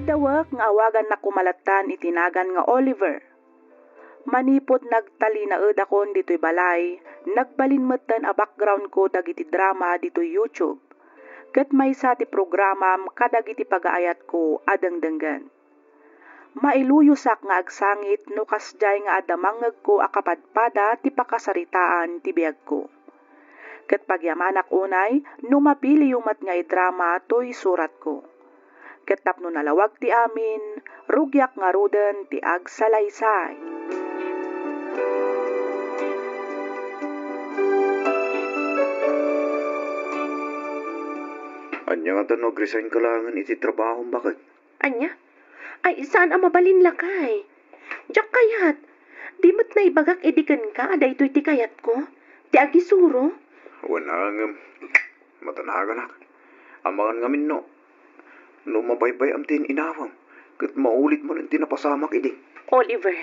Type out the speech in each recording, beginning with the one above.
dawak nga awagan na kumalatan itinagan nga Oliver. Manipot nagtalinaed akon dito'y balay, nagbalinmetan a background ko dagiti drama dito'y YouTube. Ket maysa ti programam kadagiti pagaayat ko adengdenggan. Mailuyusak nga agsangit no kasjay nga adamangeg ko akapadpada ti pakasaritaan ti biag ko. Ket pagyamanak unay no mapili yumat nga drama toy surat ko. Ket tapno nalawag ti amin, rugyak nga ruden ti agsalaysay. Anya nga tanog resign ka langan iti trabaho bakit? Anya? Ay, saan ang mabalin lakay? Diyak kayat. Di mo't naibagak edikan ka, aday ito'y ti kayat ko. Ti agisuro. Wanangam. Matanagan ak. Amangan ngamin no. No mabaybay am tin inawam. Kat maulit mo ng tinapasamak idi. Oliver,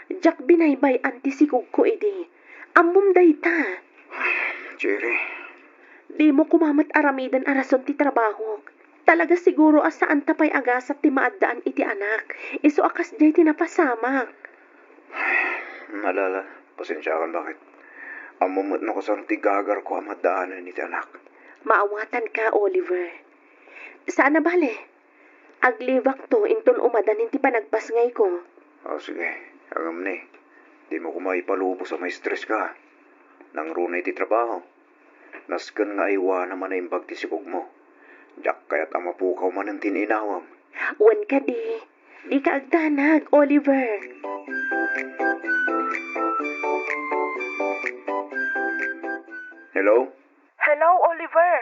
diyak binaybay antisikog ko edi. Amom day ta. Jerry. Di mo kumamat aramidan arason ti trabaho. Talaga siguro asaan tapay agasat ti maaddaan iti anak. Iso akas jay tinapasamak. Nalala, pasensyakan bakit? Amumot na ko sa tigagar ko amadaanan iti anak. Maawatan ka, Oliver. Saan na bale? Aglibak to inton umadan ti panagpasngay ko. Sige, agam ni. Di mo ko maipalubos sa may stress ka. Nang runay ti trabaho. Nasken nga iwa naman na imbag ti sipog mo. Diyak kaya't amapukaw man ang tininawam. Wan ka di. Di ka agdanag, Oliver. Hello? Hello, Oliver.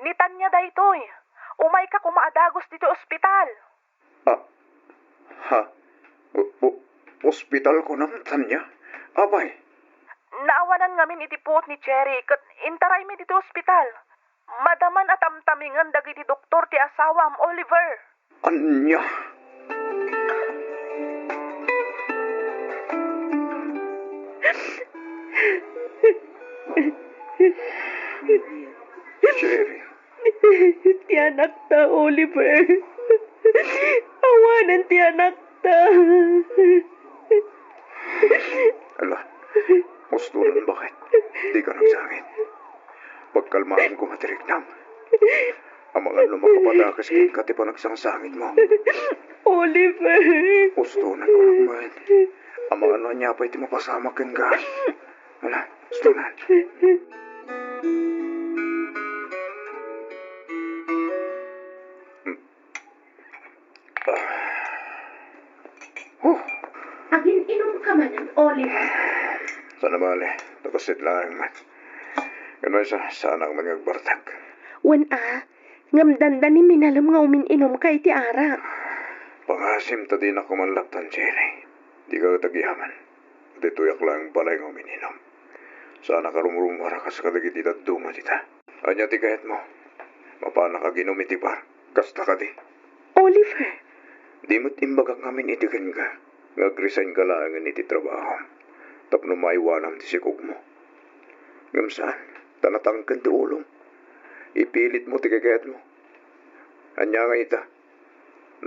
Ni Tanya daytoy. Umay ka kumaadagos dito ospital. Hospital ko naman, Tanya? Abay? Naawanan ngamin itipot ni Cherry ket intaray mi dito ospital. Madaman at amtamingan dagiti doktor ti asawam, Oliver. Anya? Cherry. Ti anak ta, Oliver. Awanan ti anak ta. Ala, postulan bakit? Di ka nagsangit. Pagkalmaan ko matiriknam. Ang mga lumakapadakas kayong kati pa nagsangsangit mo. Oliver. Postulan ko naman. Ang mga nanya pa iti mapasama kang ka. Ala, postulan. Agin inom ka man, Oliver. Sana bale, nakasit lang man. Ganun sana ang magagbartag. Wan ngamdandan ni minalam nga umin-inom kay ti ara. Pangasim ta din ako manlaptan, Jerry. Di ka tagihaman. Dituyak lang balay ng umininom. Sana karumurumara ka sa kadagiti daduma tita. Anya ti kahit mo. Mapana ka ginom iti bar. Kasta ka di. Oliver. Di mo't imbagak ngamin itikan ka. Nag-resign ka lang iti trabaho. Tapno maiwanam ti sikog mo. Ngamsaan, tanatangkan ti ulong. Ipilit mo ti kagayat mo. Anya nga ita.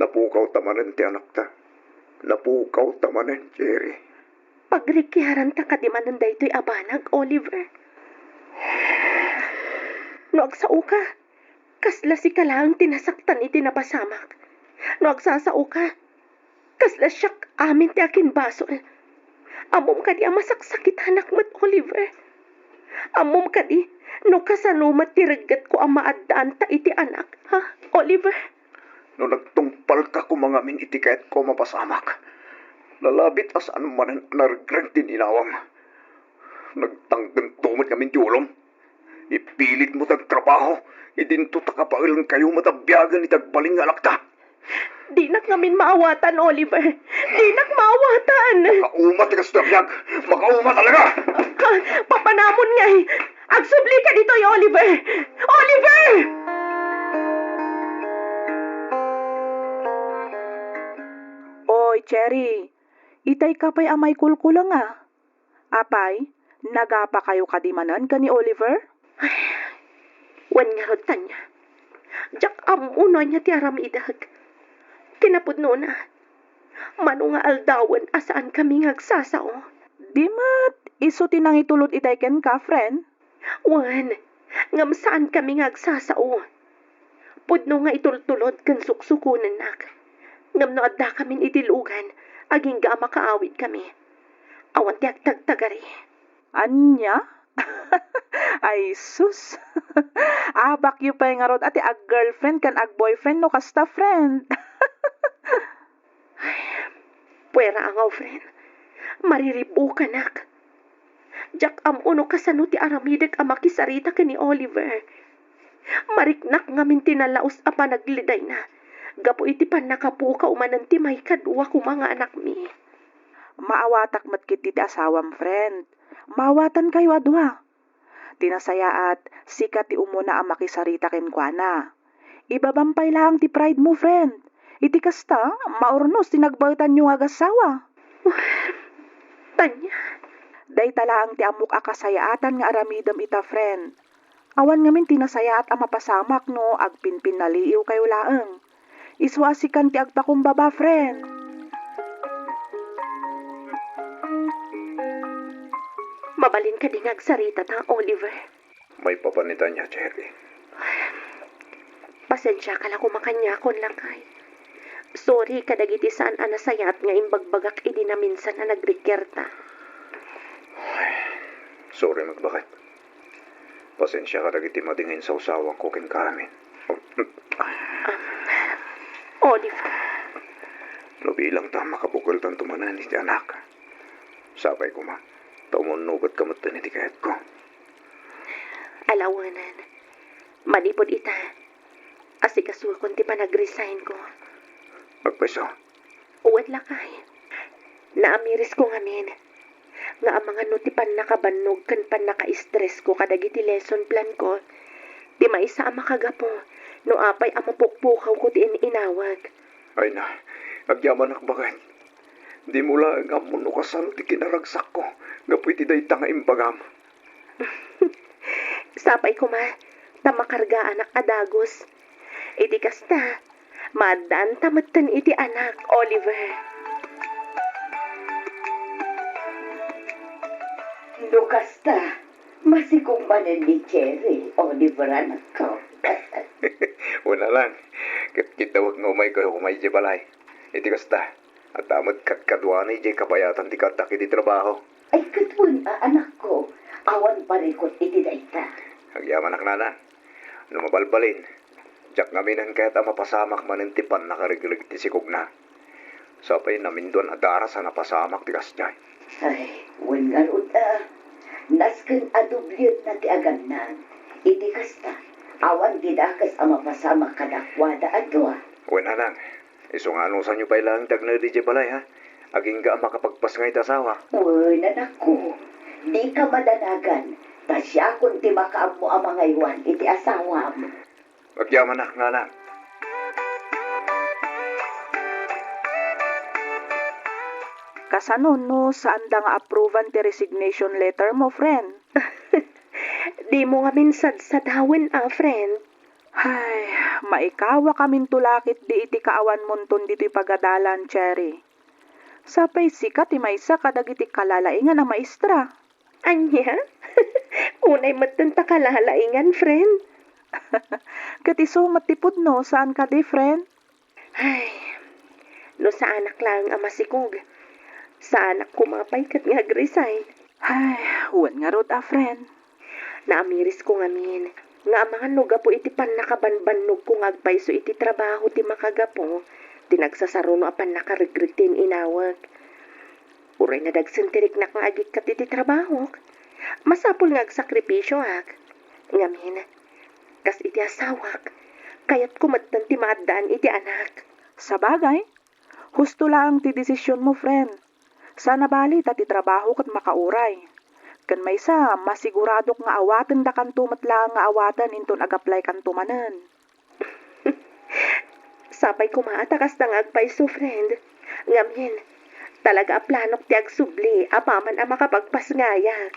Napukaw tamanan ti anak ta. Napukaw tamanan, Jerry. Pagrikiharan ta kadimanan daytoy abanag, Oliver. No agsao ka. Kasla si kalang tinasaktan iti napasamak. No agsasao ka. Kasla siyak amin ti akin basol. Amom ka di amasaksakit anak mat, Oliver. Amom ka di, no kasanumat ti regat ko ang maaddaan ta iti anak, ha, Oliver? No nagtungpal ka kumangamin iti kahit ko mapasamak. Lalabit as ano man nargrag din inawam. Nagtanggang tumot kami ti ulong. Ipilit mo tagtrabaho. Idinto takapailan kayo matabyagan itagbaling alakta. Di nak ngamin maawatan, Oliver. Di nak maawatan. Makaumat ka sa tabyak. Makaumat talaga. Papanamon nga eh. Agsubli ka dito, Oliver. Oliver! Oy, Cherry. Itay ka pa'y amay kulkulang Apay, nagapa kayo kadimanan ka ni Oliver? Wan nga rotan niya. Jak amuno niya ti aramidag. Kinapudno na. Mano nga aldawan asaan kami ngagsasao. Di mat, iso tinang itulot itayken ka, friend. Wan, ngam saan kami ngagsasao. Pudno nga itultulod kan suksukunan nak. Ngam no adda kami itilugan, aging ga makaawit kami. Awan tiyak tagtagari. Anya? Ay, sus. Abak yu pa nga rod ati ag girlfriend kan ag boyfriend no kasta friend. Puwera ang friend. Mariribu ka nak. Jak amuno kasano ti aramidek amakisarita ka ni Oliver. Mariknak ngamin tinalaos apa nagliday na. Gapo iti pan nakapuka umanan ti may kadwa ko mga anak mi. Maawatak matkit ti asawam friend. Mawatan kayo adwa. Tinasaya at sikat ti umuna ang makisarita ken kuana. Ibabampay lang ti pride mo friend. Iti kasta, maurnos tinagbautan yung agasawa. Tanya. Day talaang ti amok akasayaatan nga aramidam ita friend. Awan ngamin tinasayaat ang mapasamak no, agpinpin na liiw kayo laeng. Iswasikan ti agpakumbaba friend. Mabalin ka ding agsarita ta, Oliver. May papanitan niya, Cherry. Pasensya ka lang kumakanyakon lang kay. Sorry kadagiti saan anasayat nga imbagbagak idi na minsan na nagrikyerta. Sorry magbakit. Pasensya ka dagiti madingin sa usawang ko ken kamin. Oliver, No bilang ta makabukol tan tumanan iti anak. Sabay ko ma. Taumonugat kamutan iti kayat ko. alawanan. Manipod ita. Asikasul kon ti pa nag-resign ko. Magpeso. Uwad lakay. Naamiris ko ngamin. Nga ang mga nutipan nakabanog kan pan naka-stress ko kadagiti lesson plan ko. Di maisa ang makagapo. No apay ang mapukpukaw ko ti inawag. Ay na, agyaman akbakan. Di mula nga mo no kasal ti kinaragsak ko. Gapoy ti dayta nga imbagam. Sapay ko ma, tamakarga anak adagos. Iti kasta, madan tamatan iti anak, Oliver. Lukasta, masikong manan ni Cherry, Oliver anak ko. Una lang, kitawag nga umay ko umay di balay. Iti kasta, at amad katkadwa na di kapayatan ti katak iti trabaho. Ay katun, anak ko, awan parikot iti dayta. Agyaman aknana, lumabalbalin. Jak ngaminan kahit ang mapasamak manintipan nakarigilig ti sikog na. Sapay namin doon adara sa napasamak ti kasjay. Ay, wengan uta. Nasken adubliot na ti agamnan. Iti kasta, awan didakas ang mapasama kadakwada adwa. Wenanang, iso nga anong sa nyo pa ilang tag na di balay ha? Aging ga makapagpas nga itasawa. Uy, nanak ko, di ka madanagan. Tasya kung ti makaam mo ang mga iwan, iti asawa mo. Agyaman aknana. Kasanon no, saan da nga approvan ti resignation letter mo, friend? Di mo nga minsan sa dawin, friend. Ay, maikawa kamin tulakit di iti kaawan monton dito'y pagadalan, Cherry. Sapay sikat ti maysa kadagiti kalalaingan na maestra. Anya? Unay matanta kalalaingan, friend. Katiso matipod no, saan ka di, friend? Ay, no sa anak lang ang masikog. Sa anak kumapay kat nga resign. Ay, huwan nga rod friend. Naamiris ko ngamin. Nga ang mga nuga po iti pan nakabanbanog ko ngagpay so iti trabaho ti makagapo. Tinagsasaruno apan nakarigritin inawag. Uray na dagsintirik na kang agik kat iti trabaho. Masapul ngagsakripisyo ak. Ngamin, kas iti asawak. Kaya't kumadtan ti maadaan iti anak. Sa bagay, husto lang ti desisyon mo, friend. Sana bali ti trabaho kat makauray. Kan may sa, masiguradok nga awatan da kan tumatla nga awatan inton agaplay kan tumanen. Sapay kumaatakas na ngagpay so, friend. Ngamin, talaga planok ti agsubli, apaman ang makapagpasngaya.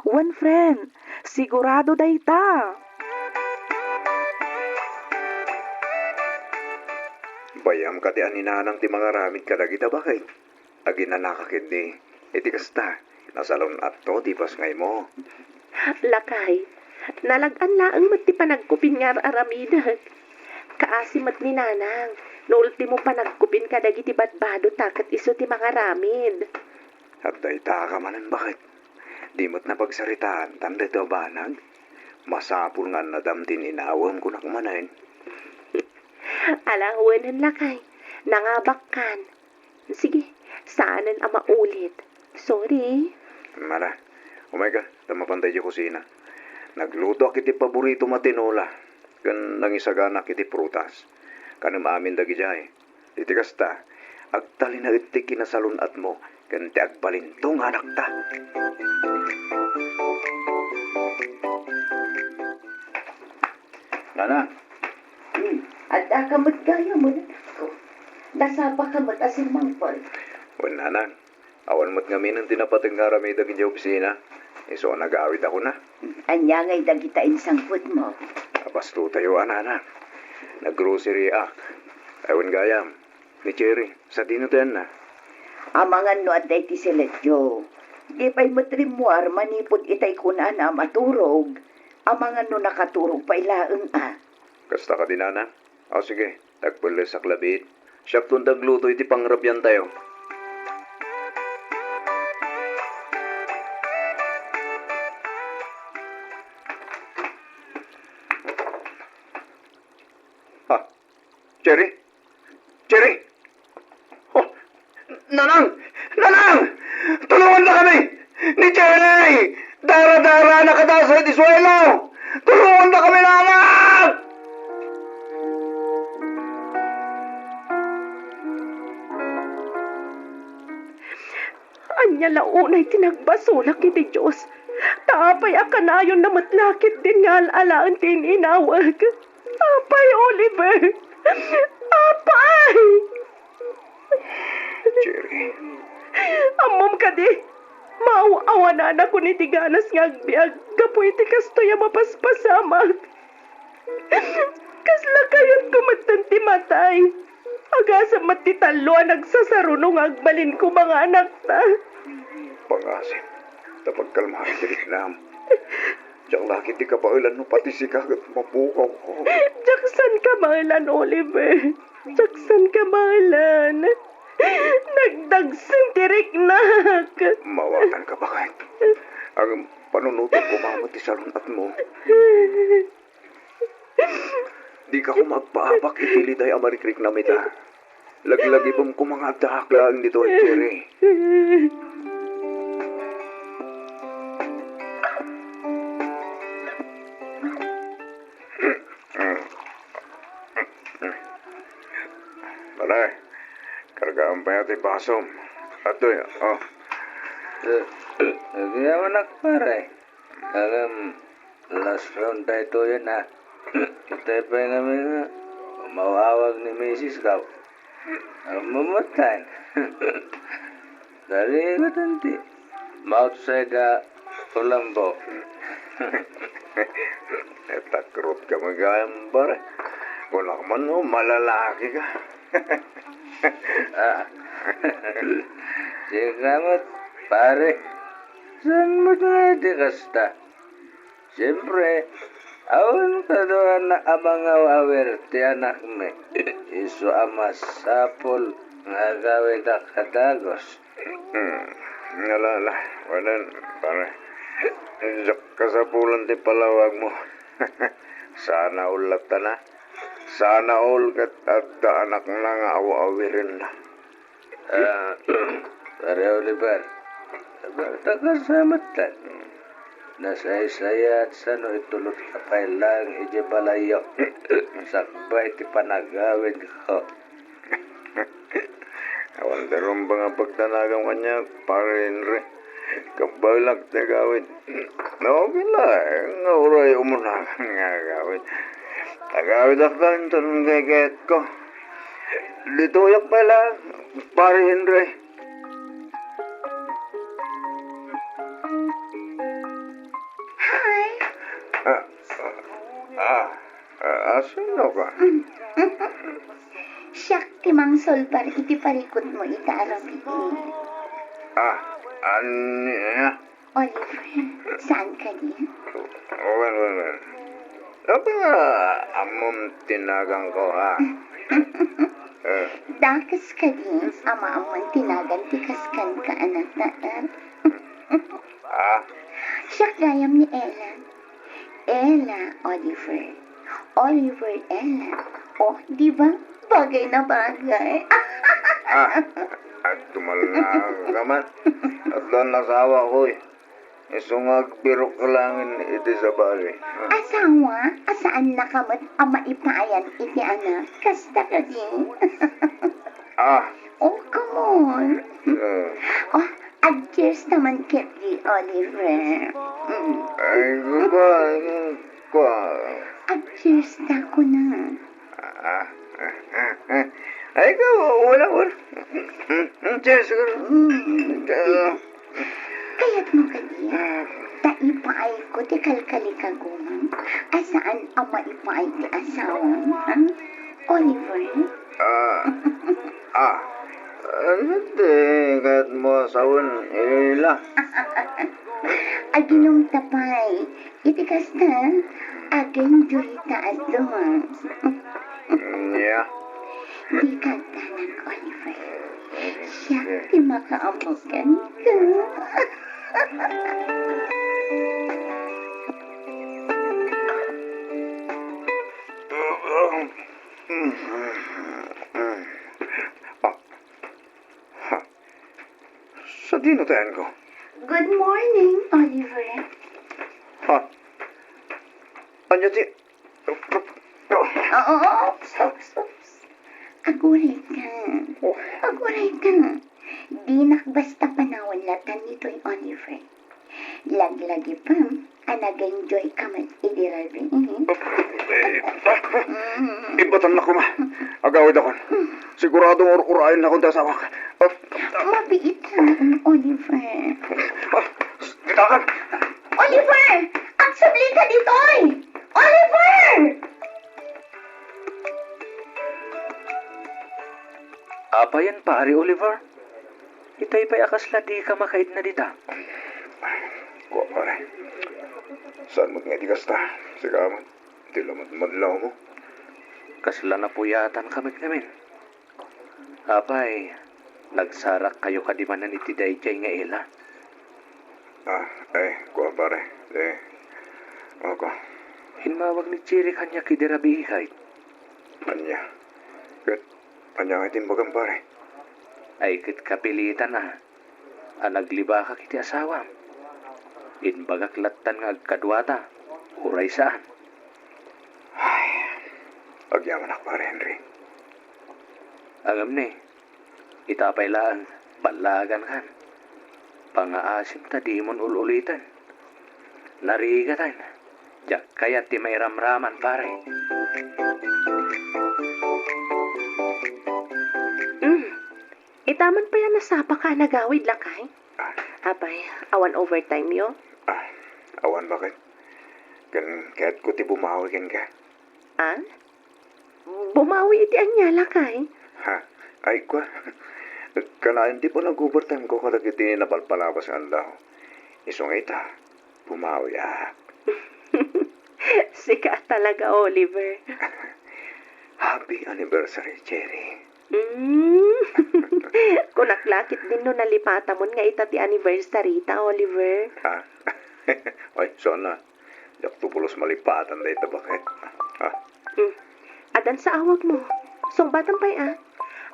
One friend, sigurado day ta. Bayam ka ti aninanang ti mga ramid kadagita bakay. Agi na nakakid ni, iti kasta, nasalon at to, di pas ngay mo. Lakay, nalagan laang mat ti panagkupin nga aramidag. Kaasi mat ni nanang, no ultimo panagkupin ka dagiti badbado takat iso ti mga ramid. At day ka manan bakit? Di mo't napagsaritaan, tanda ito banag. Masapul nga nadamtin inawam ko nakmanain. Alawanan lakay, nangabakkan. Sige, saanan ama ulit. Sorry. Mala, umay ka, tamapantay di kusina. Nagluto kiti paborito matinola. Kan nangisagana kiti prutas. Kanam amin dagi jay. Iti kasta, agtali na iti kinasalunat mo. Kan ti agbalintong anak ta. Nana, At akamot gaya mo na ako. Nasapa kamot asin mangpal. wala na. Awan mo't ngamin ang tinapatang nga ramay dagi jay opisina. Iso nag-awit ako na. Anya ngay dagita insangput mo. Abasto tayo, anana. Nag-grocery ak. Ewan gayam. Ni Cherry, sa dino tayo na. Amangan no at ti siletyo. Di pa'y matrimuar manipot itay kuna na maturog. Amangan no nakaturog pa ilaang Kasta ka din, ana. O sige, tagpulis sa klabit. Siyak tundag luto iti pangrabyan tayo. Ha? Cherry? Cherry? Oh, Nanang! Nanang! Tulungan na kami! Ni Cherry! Dara-dara nakadasa di suelo! Tulungan na kami, nanang! Anya launay tinagbasulak iti Diyos. Tapay akanayon na matlakit din nga alaan tin inawag. Apay, Oliver! Apay! Cherry, Amom ka di. Mauawanan ako ni tiganas nga agbiag. Kapoy ti kastoy mapaspasamag. Kasla kayat kumatan ti matay. Agasa matitalo nagsasarunong agbalin ko mga anak ta. pangasin. Tapag kalmahan dirik nam. Diyak laki di ka pa ilan no pati si kagat mapukaw ko. Jackson ka mahilan, Oliver. Jackson ka mahilan. Nagdagsin tirik nak. Mawatan ka ba kahit? Ang panunutan ko mamati sa lunat mo. Di ka ko magpaabak itiliday amarikrik na mita. Laglagi pong kumanga daklaan dito, Cherry. Malay, kargaan pa yata yung basom. Ato yun, oh. Hindi naman nakpare. Alam, last round tayo to yun ha. Kita pa namin na mawawag ni Mrs. Cow. Mamatay. Dali ka tanti. Mouth sega tulambo. Takrot ka magayang pare. Kung man no, malalaki ka. Salamat, pare. Saan mo na di kasta? Siyempre, awan ka doon na abang awawer ti anak me. Iso ama sapol nga gawin na kadagos. Nalala, walan, pare. Diyak ka sa pulan ti palawag mo. Sana ulat na. Sana all kat at anak na nga awa-awirin na. Pare Oliver, bata ka sa matan. Nasay-saya at sano itulot kapay lang ije balayo. Sakbay ti panagawin ko. Awan darong ba nga pagtanagam kanya, pare Henry. Kabalag na gawin. Okay na, nga uray umunakan nga gawin. Tagawid ako lang tanong gagayat ko. Lituyak pala, pare Henry. Hi! Asan na ka? Siyak isolbar iti parikot mo ita arabi. Anya? Oliver, saan ka di? Well. Apa nga amom tinagang ko, ha? Dakas ka di, ama amon tinagan tikaskan ka anak na. Siya gayam ni Ella. Ella, Oliver. Oliver, Ella. Oh, di ba? Bagay na bagay. At tumalna ka man. At doon nasawa ko, Isungag birok ka langin iti sa bali. Asawa, asaan na kamat ama ipayan iti anak? Kasta ka din. Oh, come on. Oh, cheers naman kit di Oliver. Ay, ko. Cheers na ko na. Ay, ka, wala. Cheers ka. Kaya't mo ka di. Taipaay ko ti kalkali ka gumang. Asaan ang maipaay ti asawa? Oliver? Ano kahit mo asawan, ila. Aginong tapay. Iti kasta, aging jurita at lumang. Yeah. Di ka tanak, Oliver. Siya ti makaamukan ka. Sa dinutayan ko. Good morning, Oliver. Anya ti... Oops. Aguray ka. Di nakbasta panawan latan nito'y Oliver. Laglagi pa, nag-enjoy ka man idirabi. Ibatan na ko, ma. Agawid ako. Siguradong urayin na akong dasawa ka. Mabiit lang, Oliver. Ditakan! Oliver! Ang sabli ka dito'y! Oliver! Apa yan, pare Oliver? Itay pa'y akasla di ka makaid na dita. Ko, pare. Saan mo't nga di kasta? Sigaman. Di lamad-madlaw mo. Kasla na puyatan kami namin. Apay, nagsarak kayo kadimanan iti dayjay nga ila. Ko, pare. Ako. Hinmawag ni Chiri kanya kidirabi kahit. Anya. Anya nga timbagan, pare. Ay kit kapilitan na. Nagliba ka kiti asawa. Inbagak latan nga agkadwata. Uray saan. Agyaman ako, pare, Henry. Agam ni. Itapay laan. Balagan kan. Pangaasim ta di mon ululitan. Narigatan. Jak kaya ti may ramraman, pare. Itaman pa yan nasapa ka nagawid lakay. Abay, awan overtime yo. Awan bakit? Kaya't ko ti bumawikin ka. Bumawi iti anya lakay. Ay, kwa. Kanain di po nag-overtime ko kalag iti napalpalabas ang daw. Isong ita, bumawi Sika talaga, Oliver. Happy anniversary, Cherry. Kung naklakit din no nalipata mo nga ita ti anniversary ta, Oliver. Ay, so na. Yak tupulos malipatan da ita bakit? Adan sa awag mo. Sungbatan pa'y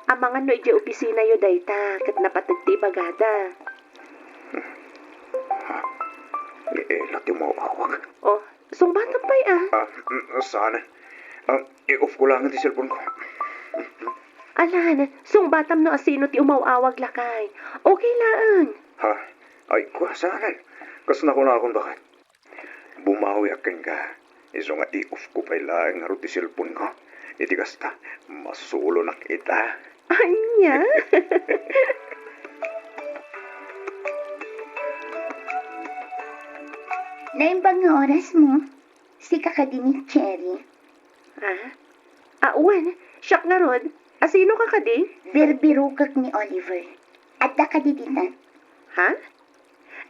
Ang mga no iti opisina yo dayta, kat napatagti bagada. Lati mo awag. Oh, sungbatan pa'y Sana. I-off ko lang ang cellphone ko. Alan, sungbatam no asino ti umawawag lakay. Okay laan. Ay, kwa, sana. Kas na ko na akong bakit. Bumawi akin ka. Iso nga i-off ko pa'y lang nga ti cellphone ko. Iti kasta, masulo na kita. Anya? Naimbang nga oras mo, si kakadinig Cherry. Awan, siyak nga rod. Asino ka kadi? Birbirukak ni Oliver. At da kadiditan. Ha?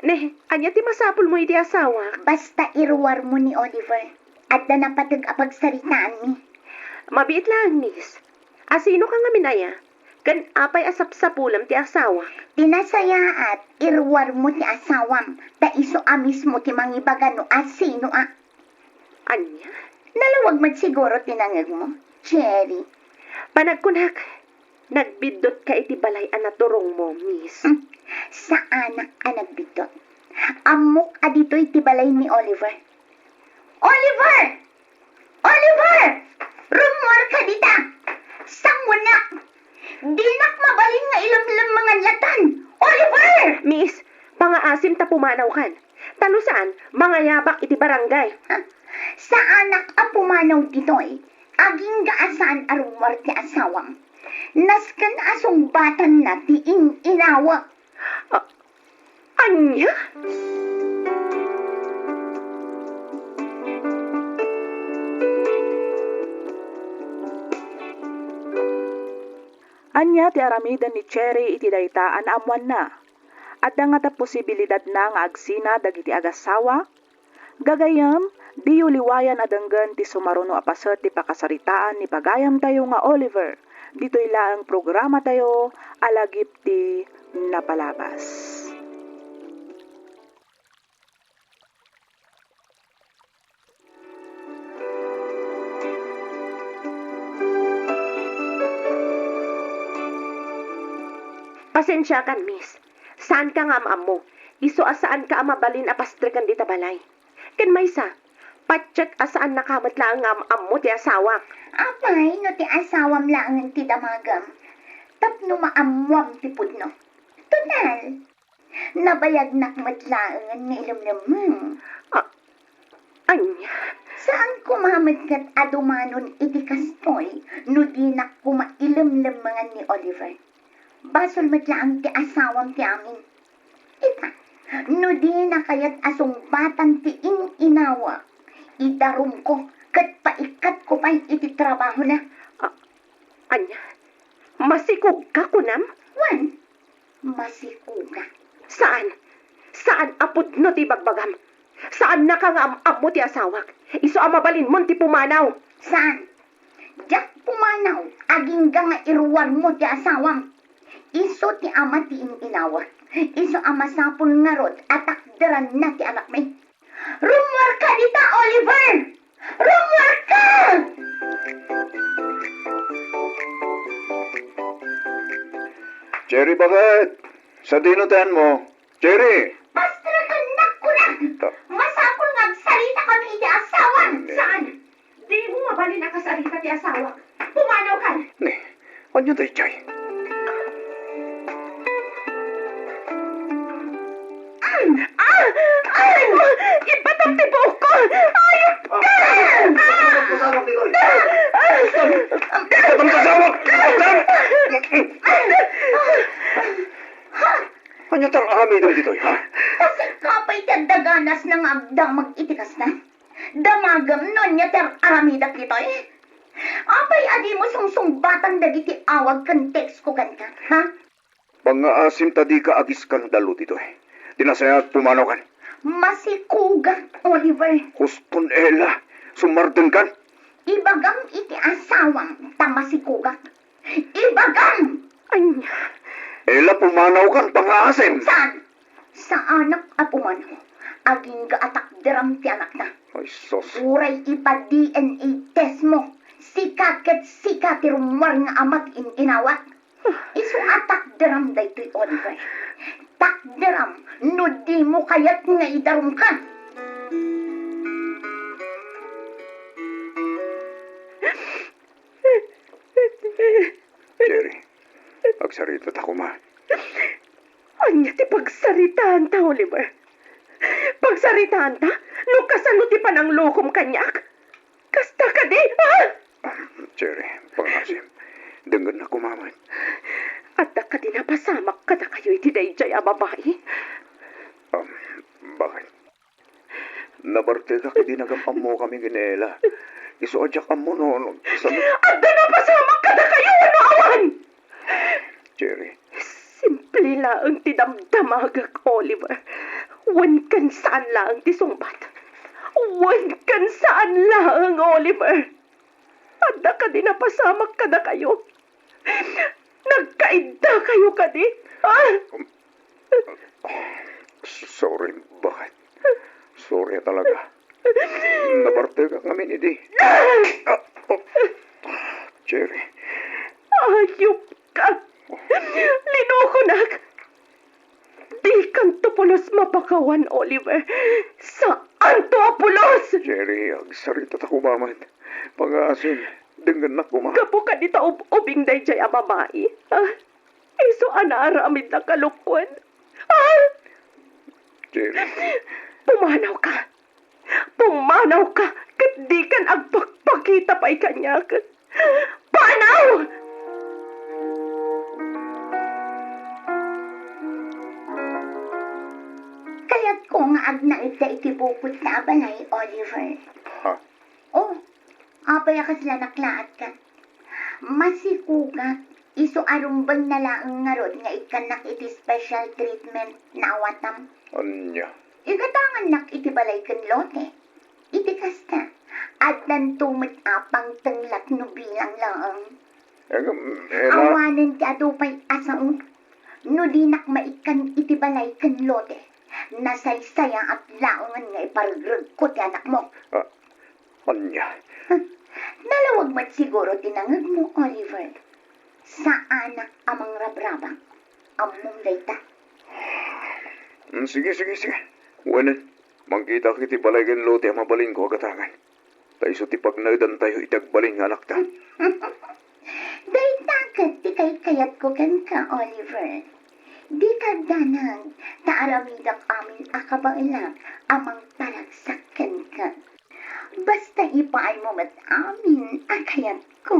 Ne, anya ti masapul mo iti asawa. Basta iruwar mo ni Oliver. At da napatag apagsaritaan mi. Mabiit lang, miss. Asino ka nga minaya? Kan apay asap-sapulam ti asawa. Tinasaya at iruwar mo ti asawam. Ta iso amis mo ti mangibaga no asino a. Anya? Nalawag man siguro tinangag mo. Cherry. Panagkunak, nagbidot ka iti balay anaturong mo, miss. Sa anak ka nagbidot. Amok adito iti balay ni Oliver. Oliver! Oliver! Rumor ka dita! Sanguna! Dinak mabalin nga ilam-ilam mga latan! Oliver! Miss, pangaasim ta pumanaw kan. Talusan, mga yabak iti barangay. Sa anak a pumanaw ditoy, aging gaasaan arumar ti asawang. Naskan asong batan na ti inawa. Anya? Anya ti aramidan ni Cherry iti daytaan amuan na. At nga ta posibilidad na nga agsina dagiti agasawa. Gagayam, di uliwayan adanggan ti sumaruno apasat ti pakasaritaan ni pagayam tayo nga Oliver. Dito ila ang programa tayo, alagip ti napalabas. Pasensya kan, miss. Saan ka nga mo? Iso asaan ka mabalin apastrikan dita balay. Ken maysa, patsyat asaan nakamat lang nga mo ti asawa. Apay, no ti asawam lang ti damagam. Tapno maamwam ti pudno. Tunal, nabayag nakmatlaangan nga ilam-lamang. Anya? Saan kumamat kat adumanon iti kastoy no di nak kumailam-lamangan ni Oliver? Basol matlaang ti asawam ti amin. Ita, no di na kayat asong batan ti inawa. Idarum ko, kat paikat ko pa'y iti trabaho na. Anya? Masikog ka kunam? Wan, masikuga. Saan? Saan apod no ti bagbagam? Saan na ka nga mo ti asawak? Iso amabalin mo ti pumanaw. Saan? Diyak pumanaw, aging nga iruwan mo ti asawam. Iso ti ama ti inawa. Iso ama sapul nga rod at takderan na ti anak may. Rumor ka dita, Oliver! Rumor ka! Cherry, bakit? Sa dinutan mo. Cherry! Basta ka nakulang! Masapul nga agsalita kami iti asawan! Saan? Di mo mabalin ang kasarita ti asawak. Pumanaw ka. Ne, ano tayo, Chay? Ibatam ti buhok ko! Ayop ka! Batang kasawak! Batang! Ano tayo kami dito, ha? Kasi kapay tadaganas ng agdang mag-itikas na. Damagam nun niya ter aramidak dito eh. Apay adi mo sungsungbatan dagiti awag kan text ko kanta, ha? Pangaasim tadi ka agis skandalo dito eh. Dinasayat pumanaw kan. Masikuga, Oliver. Huston ela, sumardan kan. Ibagang iti asawang tamasikuga. Ibagang! Anya? Ela pumanaw kan pangaasim. Saan? Sa anak at umano. Aging gaatak deram ti anak na. Ay, sos. Uray ipa-DNA test mo. Sikat ket sikat ti rumwar nga amat inawat. Isu atak deram daytoy Oliver. Tak deram, no di mo kayat nga idarum ka. Jerry, pagsarita ta ko ma. Anya ti pagsaritaan ta, Oliver. Pagsaritaan ta? No kasano ti pananglukom kanyak? Kasta ka di, ha? Jerry, pangasim. Dengan na kumaman. At da ka di napasamak ka na kayo iti dayjay a babae. Bakit? Nabarte ka kadi nagampam mo kami ginela. Isuadyak mo no. At da napasamak ka na kayo, ano awan? Cherry. Simple laang ti damdamagak, Oliver. Wan kan saan laang ti sungbat. Wan kan saan laang, Oliver. Adda ka di napasamak ka na kayo. Nagkaida kayo ka di. Ah! Sorry, bakit? Sorry talaga. Naparte ka kami ni Di. Cherry. Ayop ka. Linukunak. Di kan tupulos mapakawan, Oliver. Saan to apulos? Cherry, agsarita ta kumaman. Pag-aasin, dengan na kuma. Kapo ka di ubing day jay amamai. Ah, iso anaramid na kalukwan. Ah, Cherry. pumanaw ka. Pumanaw ka. Kat di kan agpakpakita pa ikanyak. Panaw! Kaya't kung agna ita itibukod sa balay, Oliver. Ha? Oh, apay ka sila naklaat ka. Masikugat, iso arumbang na laang nga rod nga ikanak iti special treatment na awatam. Anya. Igatangan nak iti balay kan lote. Iti kasta, at nantumit apang tanglak no bilang laang. Ela. Awanan ti atupay asaon. No di nak maikan iti balay kan lote. Nasaysaya at laongan nga iparugrug ko ti anak mo. Anya. Nalawag mat siguro tinangag mo, Oliver. Sa anak amang rabrabang. Among dayta. Sige. Wanan. Mangkita kiti balaygan lote ang mabalin ko agatangan. Tayo ti pagnaidan tayo itagbalin nga anak ta. Dayta kat ti kay kayat ko kan ka, Oliver. Di kagdanang taaramidak amin akabailang amang paragsakan ka. Basta ipaay mo mat amin akayat ko.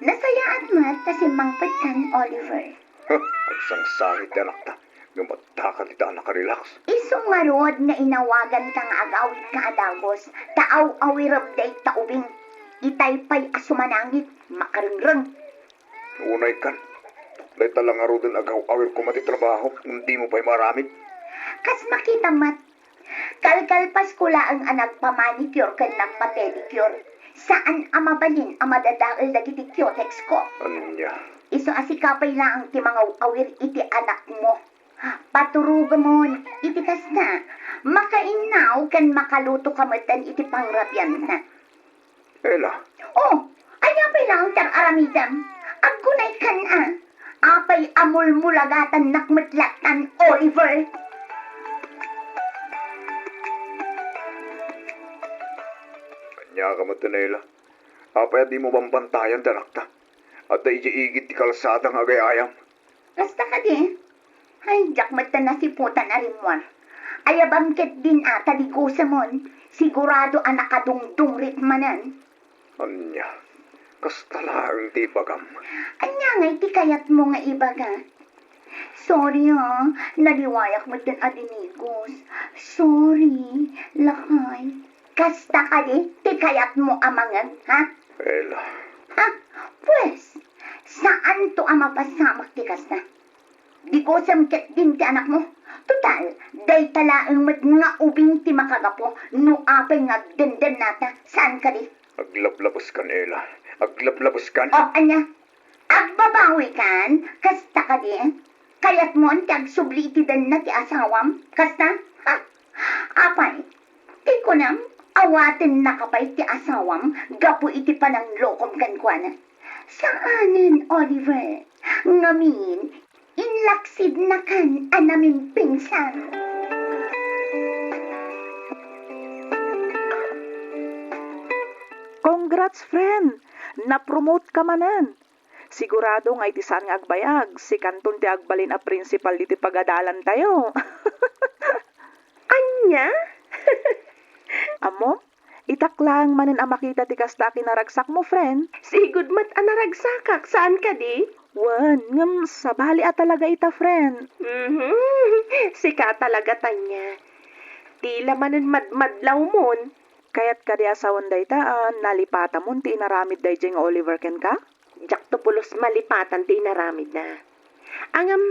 Nasayaan mat kasi mangpatan, Oliver. Isang sangit na anak ta. Gamata ka nakarelax. Isong marod na inawagan kang agawit ka adagos, taaw-awirab day taubing. Itay pa'y asumanangit, makaringrang. Unay kan. Dahil talang arudan agaw-awir ko matitrabaho. Hindi mo pa'y maramit. Kas makita mat, kalkalpas ko laang anak pamanicure kan nagpa-pedicure. Saan amabalin ang madadaal dagiti kyotex ko? Anya. Iso asikapay laang ti mga awir iti anak mo. Paturuga mo, iti kasta. Makainaw kan makaluto kamatan iti pangrapyan na. Ela. Oh, anyapay lang tar aramidam. Aggunay kan apay amul-mulagatan nakmatlatan, Oliver. Anya ka matanela. Apay di mo bambantayan darakta. At ay igit ti kalsadang agay-ayam. Basta ka di. Ay, jakmat na nasiputan na rin mo. Ayabangket din ata di gusamon. Sigurado anak kadungdung ritmanan. Anya. Kastala ang ti bagam. Anya nga iti kayat mo nga ibaga. Sorry naliwayak mo din adinigos. Sorry, lakay. Kasta ka di, ti kayat mo amangan, ha? Ela. Ha? Pues, saan to ang mapasamak ti kasta? Di ko samket din ti anak mo. Total, day talaang mat nga ubing ti makagapo, no apay nga denden nata. Saan ka di? Aglablabas kan, Ela. Aglablabas kan. O, anya? Agbabawi kan? Kasta ka di? Kayat mo ang tagsubli iti dan na ti asawam? Kasta? Ha? Apay, ti ko nam, awatin na kapay ti asawam, gapu iti panang lokom kankwana. Saanin, Oliver? Ngamin, inlaksid na kan anamin pinsan. Congrats, friend! Na-promote ka manan. Sigurado nga iti saan nga agbayag, si kanton ti agbalin a principal diti pagadalan tayo. Anya? Amo, itaklang manen a makita ti kasta kinaragsak mo, friend. Sigud mat anaragsakak. Saan ka di? Wan, ngam sabali a talaga ita, friend. Sika talaga tanya. Tila manan madmadlaw mon. Kaya't kadi asawan daytaan, nalipata mo ti inaramid dayjay nga Oliver ken ka? Jak to pulos malipatan ti inaramid na. Angam,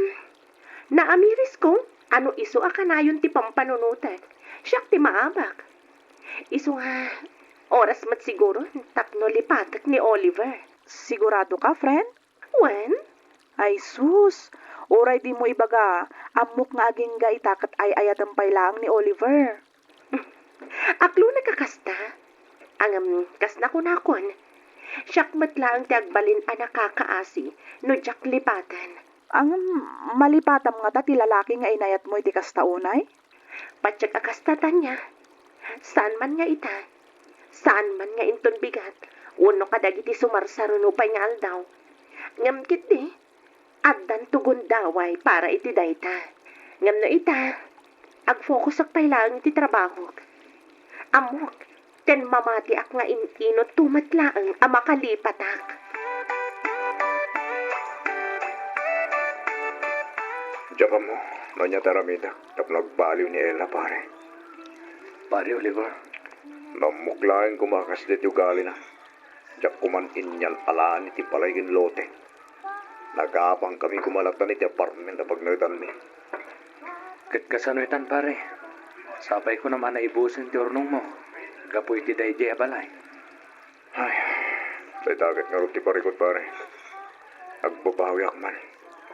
naamiris ko, ano iso akanayon ti pampanunutan. Siyak ti maabak. Iso nga, oras mat siguro, tapno lipatak ni Oliver. Sigurado ka, friend? When? Ay sus, oray di mo ibaga, amok nga aging ga itakat ay ayadampay lang ni Oliver. Aklo nakakasta. Angam, kas na kunakon. Siyak mat lang ti agbalin a nakakaasi, no jak lipatan. Ang malipatam nga ta ti lalaki nga inayat mo iti kastaunay? Patsyak akastatan niya. Saan man nga ita? Saan man nga inton bigat? Uno kadagiti sumarsaruno pa nga aldaw. Ngam kiti, addan tugon daway para iti dayta. Ngam no ita, agfokus ak pailang iti trabaho. Amok, ken mamati ak nga inot tumatlaang amakalipatak. Diyan mo, Nonya Taramida, tap nagbaliw ni Ella, pare. Pare Oliver, Namuklain kumakas dito gali na. Diyan kuman inyan alaan iti palaygin lote. Nagapang kami kumalatan iti apartment na pagnagtan mi. kasanoitan pare. Sabay ko naman na ibusin ti ornong mo. Gapoy ti dayjay abalay. Ay, may dagat nga rin ti parikot, pare. Agbabawi man.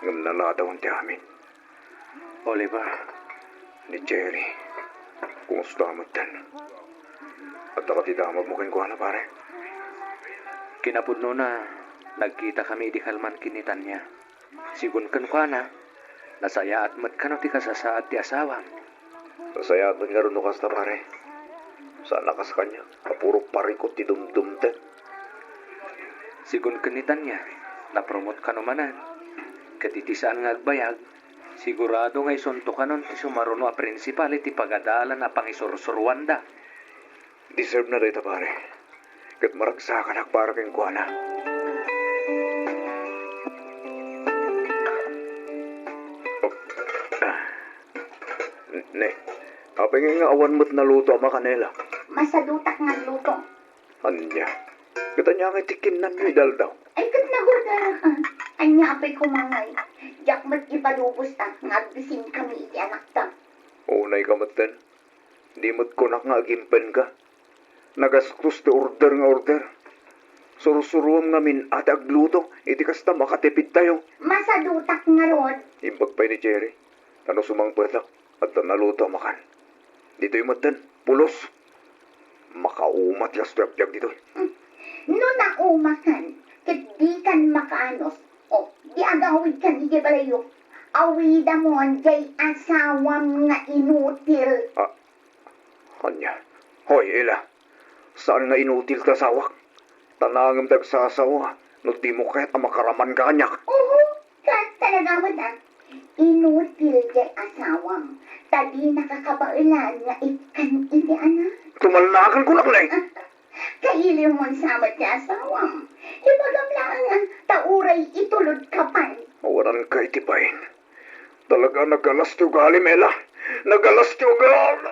Ngam naladawan ti amin. Oliver, Ni Jerry. Kumusta mo tan? At nakatidamag mo kin kuha na, pare. kinapudno na nagkita kami di kalman kinitan niya. Sigun kan ka na, nasaya at mat kano ti kasasaad ti asawam. Masaya at nga rin nukas na, pare. Sana kas kanya, kapuro parikot ti dumdumten. Sigun kinitan niya, napromot ka numanan. Katitisaan nga agbayag, sigurado nga isunto ka nun ti sumaruno a prinsipal iti pagadalan a pangisursurwanda. Deserve na dito, pare. Kat maragsakan ak para kin kuha na. Ne, apingin nga awan mo't naluto ama kanela. Masadutak nga luto. Anya, kita niya nga tikin na nidal daw. Ay, kat nagudara ka. Anya apay kumangay. Yak mat ipalubos ta. Nagbisin kami iti anak ta. Unay ka matan. Di mo't kunak nga agimpen ka. Nagastos ti order nga order. Surusuruam nga min at agluto. Iti kasta makatipid tayo. Masadutak nga rod. Imbag pa ni Jerry. Ano sumang pwetak at naluto makan. Dito yung matan. Pulos. Makaumat las tuyag dito. No naumakan. Kat di kan makaanos. O, di agawid kan iti balayo. Awida mo jay asawam nga inutil. Anya. Hoy, Ella. Saan nga inutil ta sawak? Tanangam tagsasawa. No di mo kahit makaraman ka anyak. Oo, kat talaga mo na. Inutil jay asawam. Tadi nakakabailan nga ikan iti anak. Tumalnakan ko lang na eh. Kailiw mo sabat ti asawam. Ibagam lang ang tauray itulod kapan. Mawaran ka itibayin. Talaga nagalas ti ugali, Mela. Nagalas ti ugali.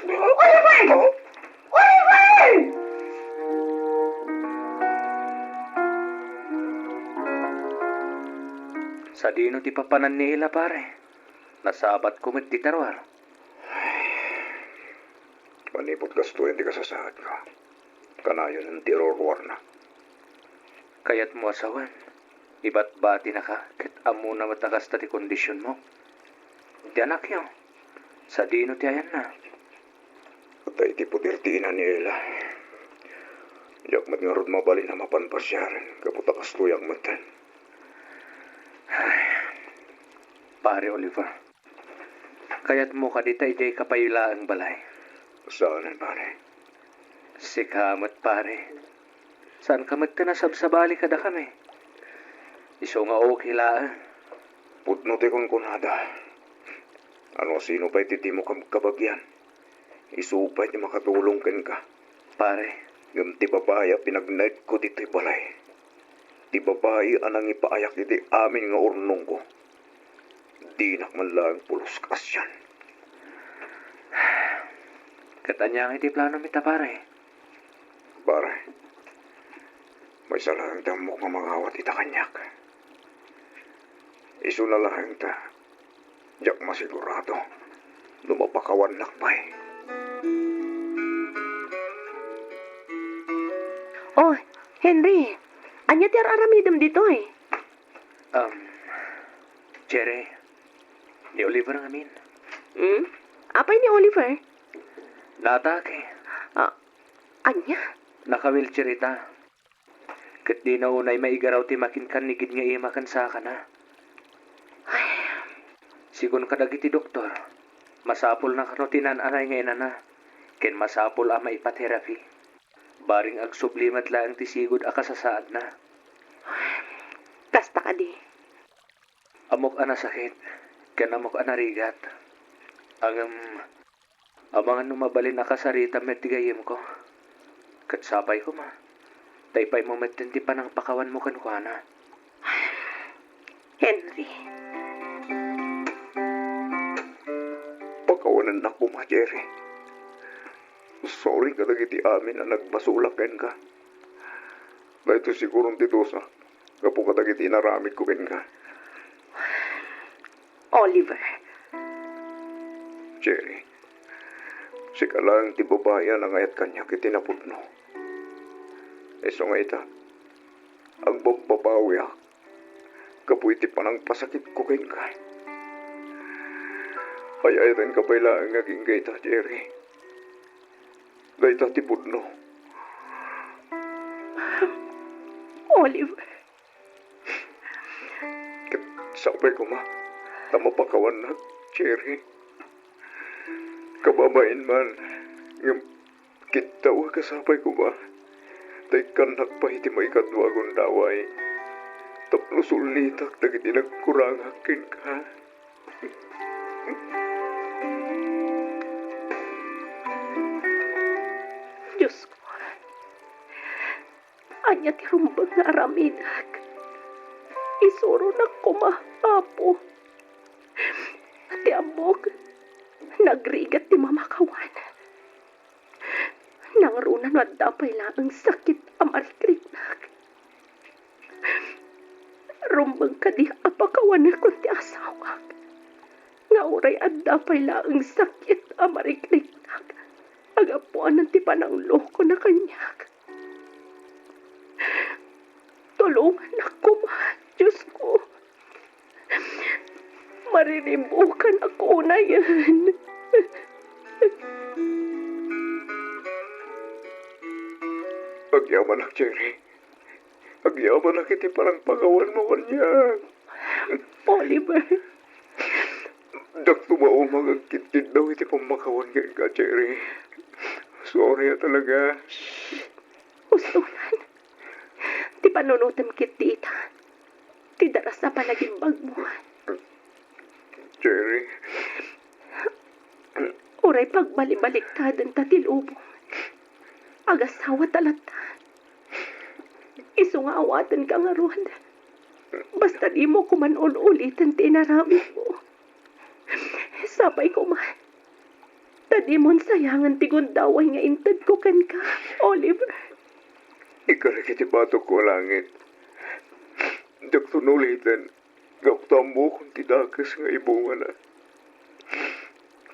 Oliver! Oliver! Sa dino ti papanan ni Ila pare. Nasabat ko met ti tarwar. Manipot gasto hindi ka sasaad ka. Kanayon ang tirorwar na. Kayat mo asawan. Iba't bati na ka. Kat amo na matakasta ti kondisyon mo. Di anak nyo. Sa dino ti ayan na. Patay ti putirtiinan ni Ella. Yak mat nga rod mabali na mapanpasyaran. Kaputa kastuyang matan. Pare Oliver. Kayat mo ka ditay jay kapayula ang balay. Saanan, pare? Sikamat pare. Saan ka magtanasabsabali kada kami? Iso nga okay laan. Putno ti kong kunada. Ano sino pa ititi mo kabagyan? Isupay ti makatulong ken ka. Pare, Ngam ti babaya pinag-night ko dito'y balay. Ti babae anang ipaayak iti amin nga urnong ko. Di nak man lang pulos kasyan. Katanya iti plano mita pare. Pare, may salang damok nga mangawat ita kanyak. Isu na lang ta, jak masigurado, lumapakawan lakbay. Oh, Henry, anya ti aramidem dito eh. Jerry, ni Oliver ang amin. Apay ni Oliver? Natake. Anya? Naka-wheelchair ita. Kat di na unay maigaraw ti makinkan nigid nga imakan sa kana. Sigun kadag iti doktor, masapul na kano tinananay nga inana. Ken masapul ama ipaterapi. Baring ag sublimat lang ti sigud akasasaad na. Kasta ka di. Amok ana sakit, ken amok ana rigat. Amangan numabalin akasarita met tigayem ko. Kat sapay ko ma. Taypay mo metenti pa ng pakawan mo kanukana. Henry, Pakawanan na ko, ma, Jerry. Sorry kadag iti amin na nagbasulaken ka. Na ito sigurong titusa. Kapo kadag iti naramid ko ken ka. Oliver, Jerry, si kalang ti babaya na ngayat kanya kiti napudno. Eso nga ita, ang bababawi ak, kapo iti panang pasakit ko ken ka. Hayayatan ka pala ang naging gaita, Jerry. Gaita ti pudno. Oliver, Sapay ko, ma. Tama pakawan na, Jerry. Kababain man. Ngam, kitawa kasapay ko, ma. Tay kanak pa iti may kadwagon daway. Tapno sulitak dagiti nagkurangakin ka. Diyos ko. Anya ti rumbang nga aramidak. Isuro na kumahapo. Ati amok, nagrigat ti mamakawan. Nangruna no at dapay lang ang sakit amarikrinak. Rumbang ka di apakawan na ti asawak. Nga uray at dapay lang ang sakit amarikrinak. Agapuan ng ti pananglo ko na kanyak. Tulungan ako, ma. Diyos ko. Maririmbukan ako na yan. Agyaman na, Jerry. Agyaman na kiti parang pagawan mo kanya. Oliver, Dak tumao magagkitid daw iti pamakawan ka, Jerry. Sorry talaga. usulan. Ti panunutan kit tita. Ti daras na panagimbag mo. Jerry, Uray pagbalibaliktad ang tatilubong. Agasawa talata. Isu nga awatan ka nga ron. Basta di mo kuman-ulitan tinarami mo. Sabay ko man. Tadi mon sayangan tigundaway nga intad ko kan ka, Oliver. ikarikiti batok ko langit. Dak tunulitan, gaptambo kung tidakas nga ibunga na.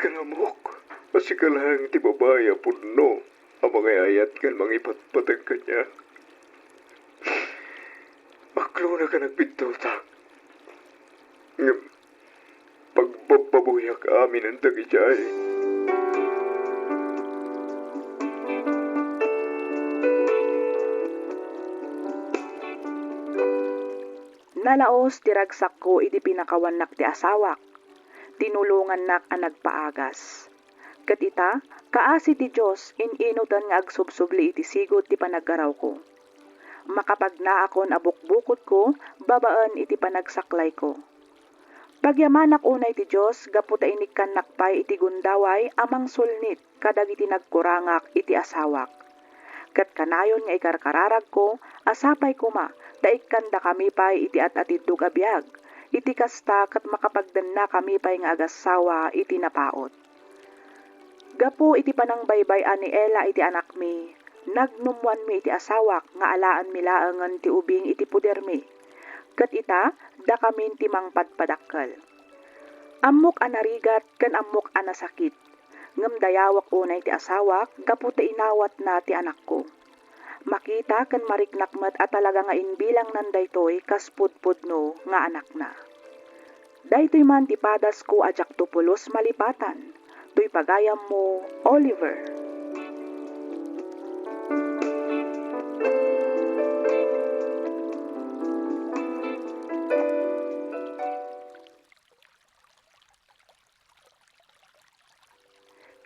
Kanamok, asikalang ti babaya pudno, ang mga ayat kan mga ipatpatag kanya. Maklo na ka nagpintutak. Ngam, pagbababuyak amin ang tagijay. Nalaos diragsak ko iti pinakawanak ti asawak. Tinulungan nak ang nagpaagas. Katita, kaasi ti Diyos ininutan nga agsubsubli iti sigot ti panaggaraw ko. Makapag na akon abukbukod ko, babaan iti panagsaklay ko. Pagyamanak unay ti Diyos, gaputa inikan nakpay iti gundaway amang sulnit kadag iti nagkurangak iti asawak. Kat kanayon nga ikarkararag ko, asapay kuma, daikan da kami pay iti at-atidug abiyag. Iti kasta kat makapagdan na kami pay nga agasawa iti napaot. Gapo iti panang baybay ani Ella iti anak mi. Nagnumuan mi iti asawak nga alaan mi laangan ti ubing iti puder mi. Ket ita, da kamin ti mangpadpadakkel. Ammok anarigat ken ammok anasakit. Ngem dayawak unay ti asawak, gapu ti inawat na ti anak ko. Makita ken mariknak met at talaga nga inbilang nan daytoy kas pudpudno nga anak na. Daytoy man ti padas ko ajak tupulos malipatan. To'y pagayam mo, Oliver.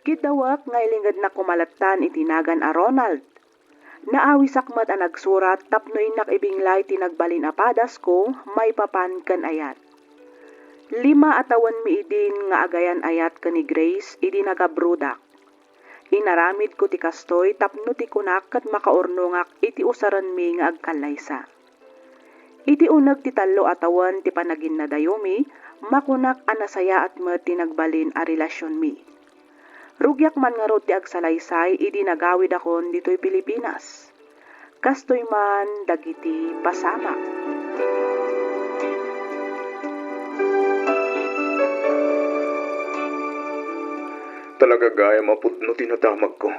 Gidawak nga ilingad na kumalatan itinagan a Ronald. Naawi sakmat ang nagsurat tapno inak ibinglay tinagbalin apadas ko may papan ken ayat. 5 atawan mi idin nga agayan ayat ken ni Grace idi nagabrudak. Inaramid ko ti kastoy tapno ti kunak ket makaurnongak iti usaran mi nga agkalaysa. Iti uneg ti 3 atawan ti panagin na dayomi makunak anasaya at met tinagbalin a relasyon mi. Rugyak man nga ti agsalaysay, idi nagawid akon dito'y Pilipinas. Kastoy man dagiti pasama. Talaga gaya maputno tinadamag ko.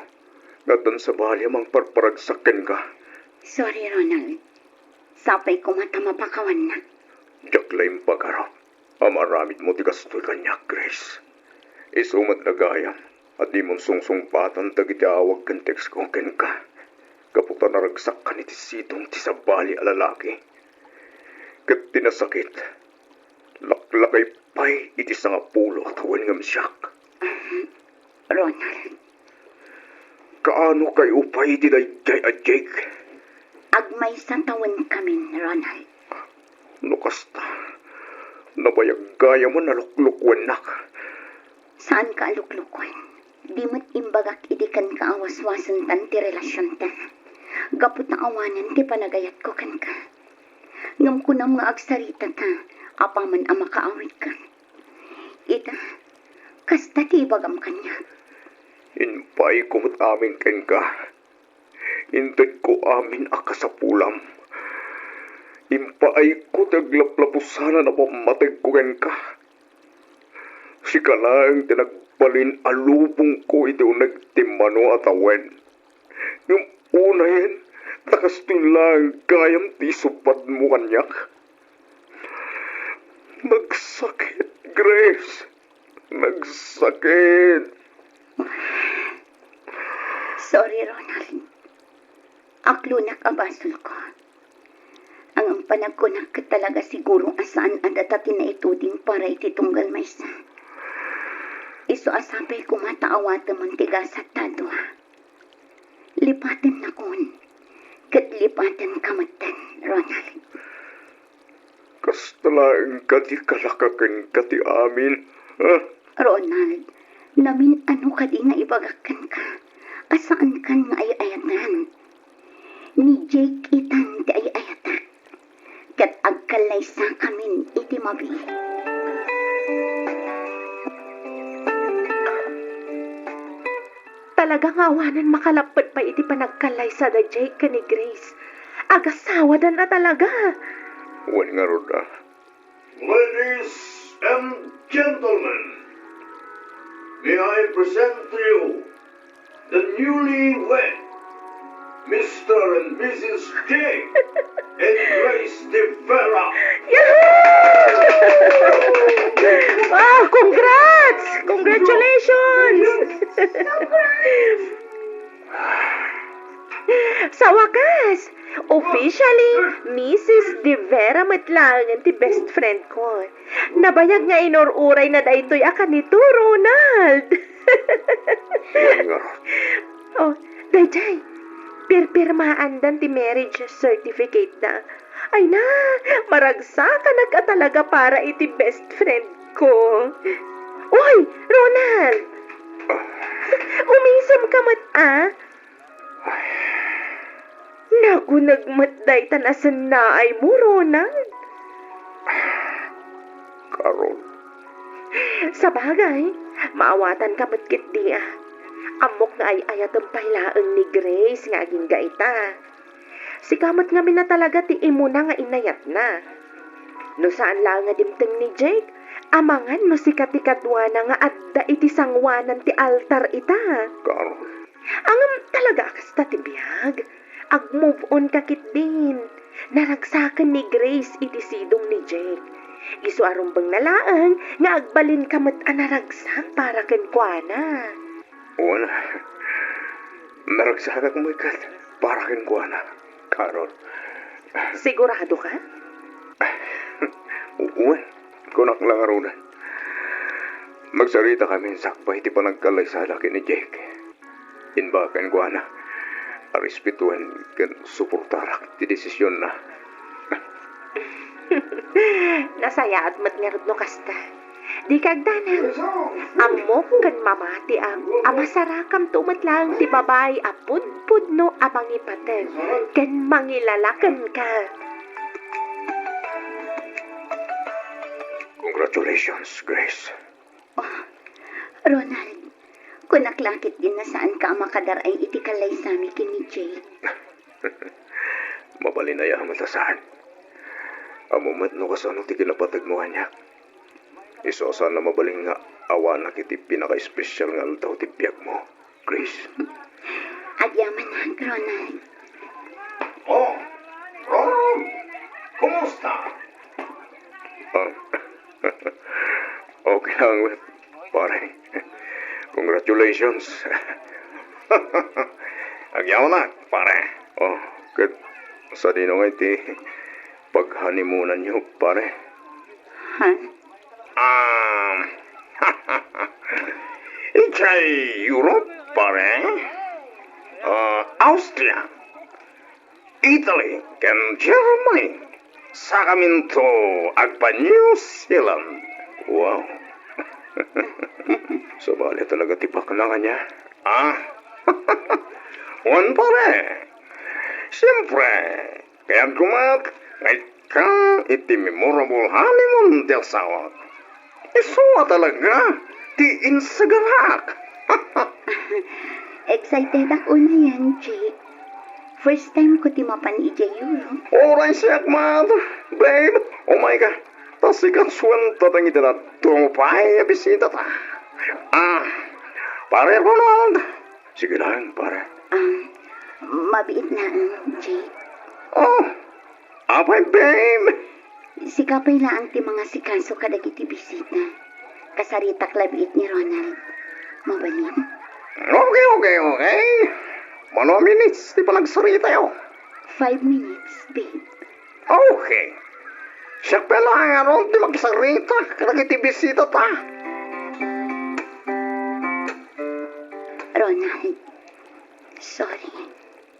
Natan sa bali mang parparagsakin ka. Sorry, Ronald. Sapay ko mata mapakawan na. Jaklaim pagharap. Amaramid mo ti kastoy kanya, Grace. Isumat na gayam. At di mong sungsungpatan tagiti awag kan text ko ken ka. Kaputa naragsak ka ni ti sitong ti sabali a lalaki. Kat tinasakit. Laklakay pay iti nga pulo at huwan ngam siyak. Ronald, Kaano kay upay di dayjay a Jake? agmay sa tawan kami, Ronald. Nukasta. Nabayag gaya mo naluklukwan nak. Saan ka aluklukwan? Di mo't imbagak idikan ka awas-wasan tan ti relasyon ta. Gapot na awanan ti panagayat ko kan ka. Ngam ko na mga agsarita ta, apaman ang makaawit ka. Ita, kasta ti ibagam kanya. Inpay kumot amin ken ka. Intad ko amin akasapulam. Impaay ko taglaplapusana na pamatag ko ken ka. Si kalang tinagbalin alubong ko iti nagtimano at awen. Yung unahin, takastoy lang gayam ti supad mo kanyak. Nagsakit, Grace. Nagsakit. Sorry, Ronald. Aklunak abasol ko. Ang panagkunak ka talaga siguro asaan adatatin na ituding para ititunggal may sa. Iso asabay ko mataawata mong tigas at tadwa. Lipatin na kun. Kat lipatin kamatan, Ronald. Kastalaan kati kalakakan kati amin. Ha? Ronald, namin ano ka di nga ibagakan ka. Asaan kan nga ay-ayatan. Ni Jake itan di ay-ayata. Kat agkalay sa kamin iti mabi. Talagang awanan makalapad pa iti panagkalay sa da Jake ni Grace. Agasawa dan na talaga. Wan nga roda. Ladies and gentlemen, may I present to you the newlywed Mr. and Mrs. Jake and Grace de Vera. Wow, congrats! Congratulations! Sa wakas, officially, Mrs. De Vera matlangan ti best friend ko. Nabayag nga inururay na daytoy akan nito, Ronald. Wan nga ro. Oh, dayjay, pirpirmaan dan ti marriage certificate na. Ay na, maragsakan na ka talaga para iti best friend ko. Uy, Ronald! Umisam ka mat, ah? Naku, nagmatday tanasan na ay mo, Ronald. Karon. Sa bagay, maawatan ka matkit di, ah. Amok nga ay ayat ang pahilaang ni Grace nga aging gaita. Si kamat nga na talaga ti imuna nga inayat na. No saan lang nga dimteng ni Jake, amangan no si katikadwa na nga adda iti sangwanan ti altar ita. Carol, Angam talaga kasta ti biyag. Ag-move on kakit din. Naragsakan ni Grace iti sidong ni Jake. Isu arumbang nalaang nga agbalin kamat anaragsak para kenkwana. wala. Naragsakak mo ikat. Para kin ko na. Carol. Sigurado ka? Uwan. Kunak lang arunan. Magsarita kami sakbay ti panagkalay sa laki ni Jake. Inbakan ko na. Arespetuan kan suportarak ti desisyon na. Nasaya at matngarod no kasta. Di kagdana. Amok kan mamati ang amasarakam tumat lang ti babay apud-pud no abang ipaten. Kan mangilalakan ka. Congratulations, Grace. Ronald, kunaklakit din na saan ka makadaray iti kalay sami kini Jake. Mabalinaya ang matasahan. Amumat no kasano ti kinapatag mo niya. Iso sana mabaling nga awa na kiti pinaka-espesyal nga altaw ti biyak mo, Grace. Agyaman na, Ronald. Oh, Ronald! Kumusta? Ah, okay lang, pare. Congratulations. Agyaw na, pare. Oh, kat sa dinong iti paghanimunan niyo, pare. Ha? Ikay Europe, pare. Austria, Italy, kan Germany. Sa kamin to agpa New Zealand. Wow. Sabali talaga tipak na nga niya. Wan pare. Siyempre, kaya gumat, ngay ka iti memorable honeymoon del sawat. Isuwa talaga, ti insagarak. Excited ako na yan, Jake. First time ko timapan ija Euro. Oray siya, mad. Babe, oh my God. Tasikan suwanta tangi na tumupay bisita ta. Pare Ronald. Sige lang, pare. Mabiit na ang Jake. Oh, apay, babe. Sikapay lang ti mga sikaso kadagiti bisita. Kasaritak labiit ni Ronald. Mabalin. Okay. Mano minutes, di pa nagsarita yun. 5 minutes, babe. Okay. Siya pala nga ron, di magsarita. Kadagiti bisita ta. Ronald, sorry.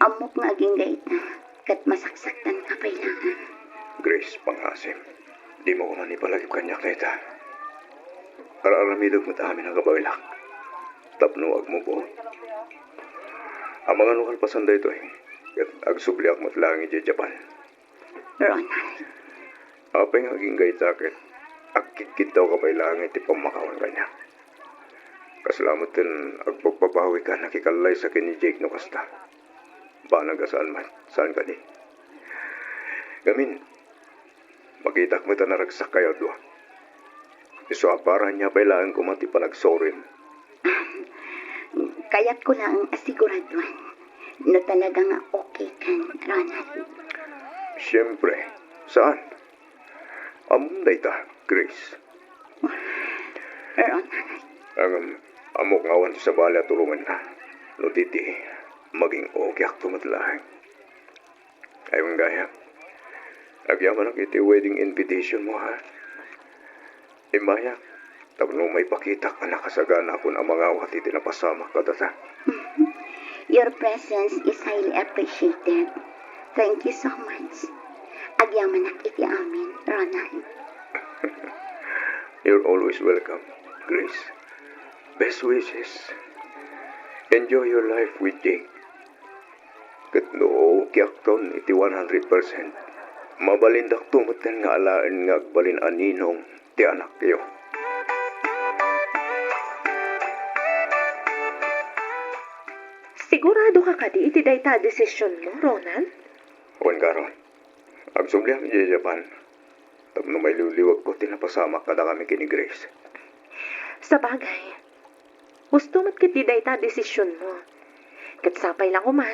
Amok nga aging gait na. Kat masaksaktan ka pailangan. Grace, pangasim. Di mo ko man ipalagip kanya kita. Araramidog mo ta amin ang kabailak. Tapnuag mo po. Ang mga nukal pasanda ito Kat agsubliak mo't lang iti Japan. Ronald, Apay nga aging gay takit. Agkikit daw kapailangan iti pamakawan kanya. Kasalamat din agpagpapawi ka nakikalay sa kini Jake no kasta. Banag saan man, saan ka ni? Gamin, magitak mo ta naragsak kayo doon. Iso aparan niya kailangan ko mati panagsorin. kaya't ko lang asiguraduan na talaga nga okay kan, Ronald. Siyempre, saan? Amunday ta, Grace. Ronald, Ang amok ngawan sa bala tulungan na. No titi, maging okay ak tumatlahan. Ayong gaya. Agyaman ang iti wedding invitation mo, ha? Imaya, tapno may pakita ka nakasagana akong ang mga awat iti napasama ka data. your presence is highly appreciated. Thank you so much. Agyaman ak iti amin, Ronald. You're always welcome, Grace. Best wishes. Enjoy your life with Jake. Katno, kiyak ton iti 100%. Mabalindak tumutan nga alaan nga agbalin aninong ti anak kayo. Sigurado ka kadi iti dayta desisyon mo, Ronald? Wan karon. Agsubli ang di Japan. Tapno may liwliwag ko tinapasamak kada kami kini Grace. Sa bagay, gusto mat kiti dayta desisyon mo. Katsapay lang kuma,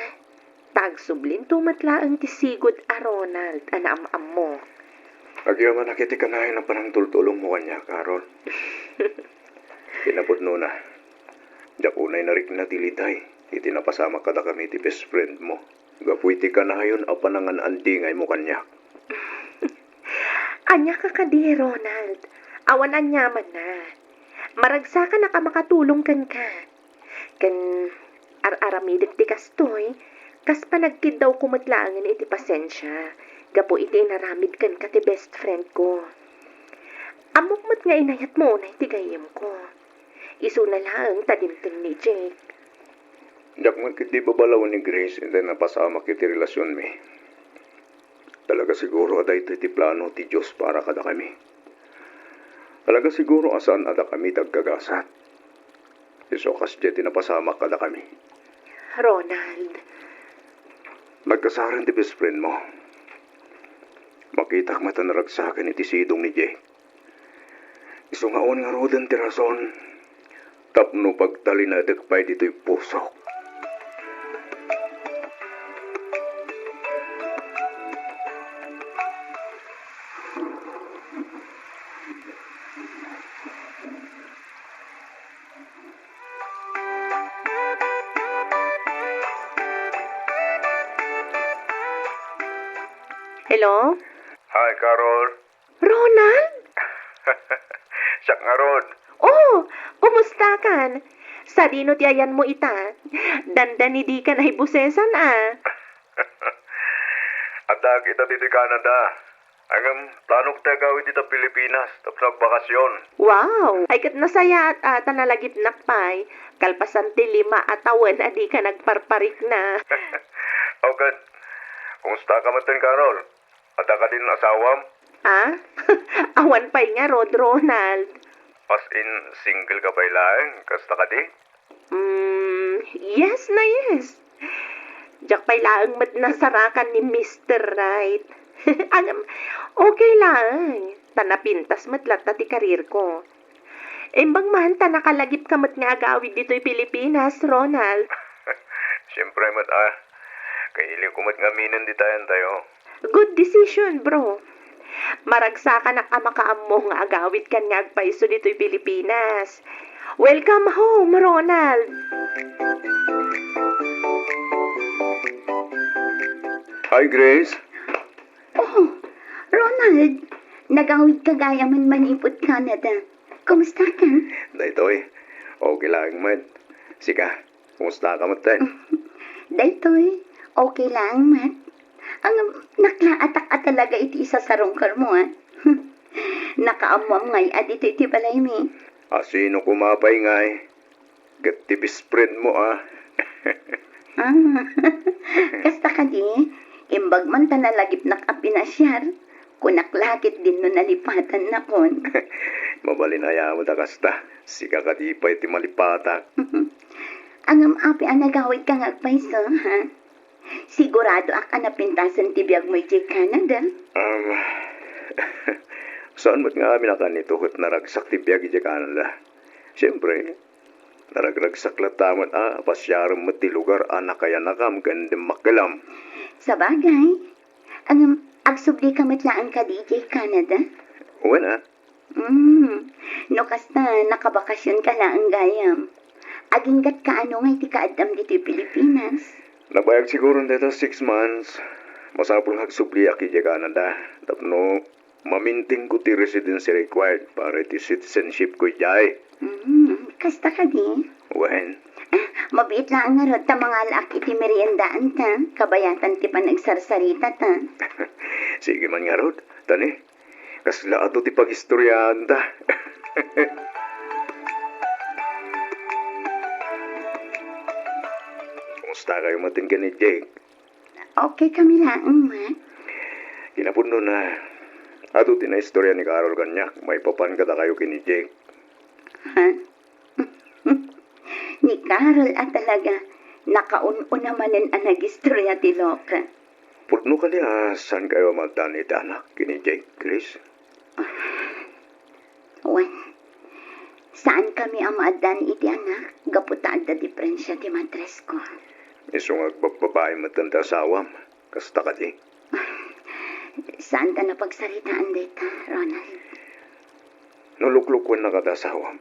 tagsublin tumatlaang ti sigod a Ronald, anaam-am mo. Agyaman nakiti kanahin ang panang tultulong mo kanya, karon. Pinapot no na. Diyak unay narik na tilitay. Iti napasama kada kami ti best friend mo. Gapuiti ka na hayon a panangan andingay mo kanya. Anya ka kadi, Ronald. Awan anyaman na. Maragsa ka na ka makatulong kan ka. Kan ar-aramidik ti kastoy, kas panagkid daw kumatlaangan iti pasensya. Gapo iti naramid kan ka ti best friend ko. Amukmat nga inayat mo na iti gayem ko. Isu na lang tadimtim ni Jake. Diyak man kiti babalaw ni Grace and then napasama kiti relasyon mi. Talaga siguro aday iti plano ti Diyos para kada kami. Talaga siguro asan ada kami tagkagasat. Iso kas jeti napasama kada kami. Ronald, Nagkasaran ti best friend mo. Makita mata naragsakan iti sidong ni Jake. Iso nga on nga rodan ti rason. Tapno pagtalinadag pa'y dito'y pusok. hello? Hi, Carol. Ronald? Siyak nga ron. Oh, kumusta kan? Sa dino ti ayan mo ita? Dandan di ka na ibusesan Ada kita dito Canada. Hanggang planong tayo gawin dito Pilipinas. Tapos nagbakasyon. Wow! Ay kat nasaya at ata nalagip nakpay. Kalpasan ti 5 atawan adi ka nagparparik na. Oh, good. Kumusta ka matin, Carol? Ada ka din asawam? Awan pa'y nga, Ronald. As in, single ka ba lang? Kasta ka di? Yes na yes. Diyak pa'y laang mat nasarakan ni Mr. Right. Okay lang. Tanapintas matlat na ti karir ko. Imbang man, nakalagip ka mat nga agawid dito'y Pilipinas, Ronald. Siyempre, mat Kahiling ko mat ngaminan di tayo. Good decision, bro. Maragsa ka na kamakaam mo nga agawid kan nga agpaiso dito'y Pilipinas. Welcome home, Ronald. Hi, Grace. Oh, Ronald, nagawid ka gaya man manipot Canada. Kumusta ka? Daytoy, okay lang man. Sika, kumusta ka matan? Daytoy, okay lang, Mat. Ang naklaatak at talaga iti isa sa rongkar mo, Nakaamuam ngay at iti balay mi. Sino kumapay ngay? Gat ti best friend mo, Kasta ka di, imbag man tanalagip nakapinasyar, kunaklakit din no nalipatan na kon. Mabalinaya mo da kasta. Sika ka di pa iti malipatak. Ang api ang nagawid ka ngagpaiso, ha? Sigurado ka na pintasan ti biyag mo iti Canada. Saan mo't nga amin akan ituhot na ragsak ti biyag iti Canada? Siyempre, naragragsak lataman pasyaram mo ti lugar anak kaya nakam gandang makalam. Sa bagay, ang agsubli ka matlaan ka di iti Canada? Wala. No kasta nakabakasyon ka na ang gayam. Aginggat ka ano nga iti kaadam dito Pilipinas. Nabayag siguro dito 6 months. Masapul hagsubli aki di Canada. Tapno, maminting ko ti residency required para ti citizenship ko jay. Kasta ka di? When? Mabit lang nga rod ta mga laki ti meriendaan ta. Kabayatan ti panagsarsarita ta. Sige man nga rod. Tani, kasla ato ti pag-istoryahan ta. Kumusta kayo matin ka ni Jake? Okay kami lang, Mat. Kinapuno na. Ato tina-istorya ni Carol kanyak. May papan kada kayo kini Jake. Ha? Ni Carol at talaga. Nakaun-un namanin ang nagistorya ti Loka. Putno ka niya, saan kayo magdan iti anak kini Jake, Grace? Wan, saan kami ang maadan iti anak? Gaputaan da diferensya ti matres ko. Isong agbababae matanda asawam, kasta ka di. Saan ka napagsalitaan dito, Ronald? Nuluklukwan na kada asawam.